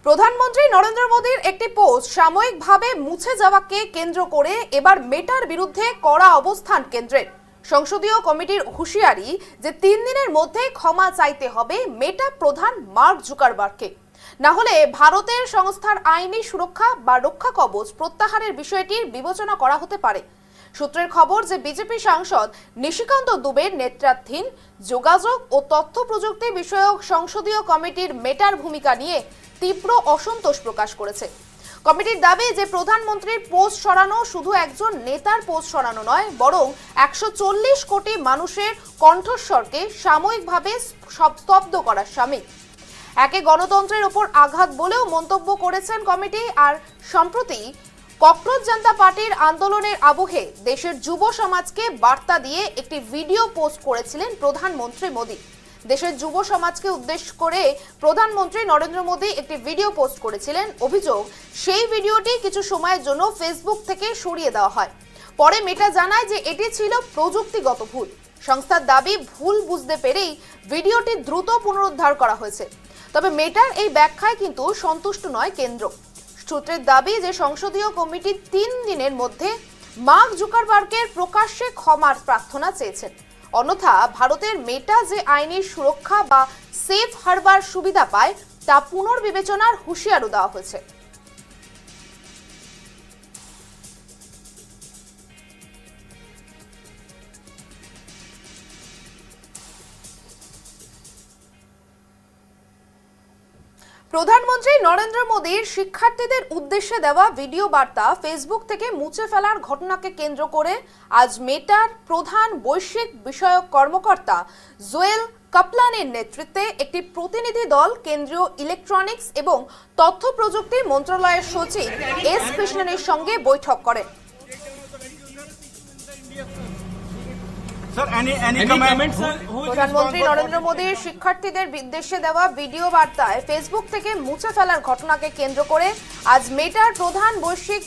প্রধানমন্ত্রী নরেন্দ্র মোদীর একটি পোস্ট সাময়িকভাবে মুছে যাওয়াকে কেন্দ্র করে এবার মেটার বিরুদ্ধে কড়া অবস্থান কেন্দ্রের। সংসদীয় কমিটির হুঁশিয়ারি যে 3 দিনের মধ্যে ক্ষমা চাইতে হবে মেটা প্রধান মার্ক জুকারবার্গকে, না হলে ভারতের সংস্থার আইনি সুরক্ষা বা রক্ষা কবচ প্রত্যাহারের বিষয়টির বিবেচনা করা হতে পারে। সূত্রের খবর যে বিজেপি সাংসদ নিশিকান্ত দুবের নেতৃত্বাধীন যোগাযোগ ও তথ্য প্রযুক্তি বিষয়ক সংসদীয় কমিটির মেটার ভূমিকা নিয়ে তীব্র অসন্তোষ প্রকাশ করেছে। কমিটির দাবি যে প্রধানমন্ত্রীর পোস্ট সরানো শুধু একজন নেতার পোস্ট সরানো নয়, বরং 140 কোটি মানুষের কণ্ঠস্বরকে সাময়িকভাবে স্তব্ধ করার সামিল। একে গণতন্ত্রের উপর আঘাত বলেও মন্তব্য করেছেন কমিটি। আর সম্প্রতি ককরোচ জনতা পার্টির আন্দোলনের আবহে দেশের যুব সমাজকে বার্তা দিয়ে একটি ভিডিও পোস্ট করেছিলেন প্রধানমন্ত্রী মোদী। দেশের যুব সমাজকে উদ্দেশ্য করে প্রধানমন্ত্রী নরেন্দ্র মোদী একটি ভিডিও পোস্ট করেছিলেন। অভিযোগ, সেই ভিডিওটি কিছু সময়ের জন্য ফেসবুক থেকে সরিয়ে দেওয়া হয়। পরে মেটা জানায় যে এটি ছিল প্রযুক্তিগত ভুল। সংস্থার দাবি, ভুল বুঝতে পেরেই ভিডিওটি দ্রুত পুনরুদ্ধার করা হয়েছে। তবে মেটার এই ব্যাখ্যায় কিন্তু সন্তুষ্ট নয় কেন্দ্র। সূত্রের দাবি যে সংসদীয় কমিটি 3 দিনের মধ্যে মার্ক জুকারবার্গের প্রকাশ্যে ক্ষমার প্রার্থনা চেয়েছেন। অন্যথা ভারতের মেটা যে আইনি সুরক্ষা বা সেফ হারবার সুবিধা পায় তা পুনর্বিবেচনার হুঁশিয়ারও দেওয়া হয়েছে। প্রধানমন্ত্রী নরেন্দ্র মোদীর শিক্ষার্থীদের উদ্দেশ্যে দেওয়া ভিডিও বার্তা ফেসবুক থেকে মুছে ফেলার ঘটনাকে কেন্দ্র করে আজ মেটার প্রধান বৈশ্বিক বিষয়ক কর্মকর্তা জোয়েল কাপলানের নেতৃত্বে একটি প্রতিনিধি দল কেন্দ্রীয় ইলেকট্রনিক্স এবং তথ্য প্রযুক্তি মন্ত্রণালয়ের সচিব এস কৃষ্ণনের সঙ্গে বৈঠক করেন। প্রধানমন্ত্রী নরেন্দ্র মোদীর শিক্ষার্থীদের উদ্দেশ্যে দেওয়া ভিডিও বার্তায় ফেসবুক থেকে মুছে ফেলার ঘটনাকে কেন্দ্র করে আজ মেটার প্রধান বৈশ্বিক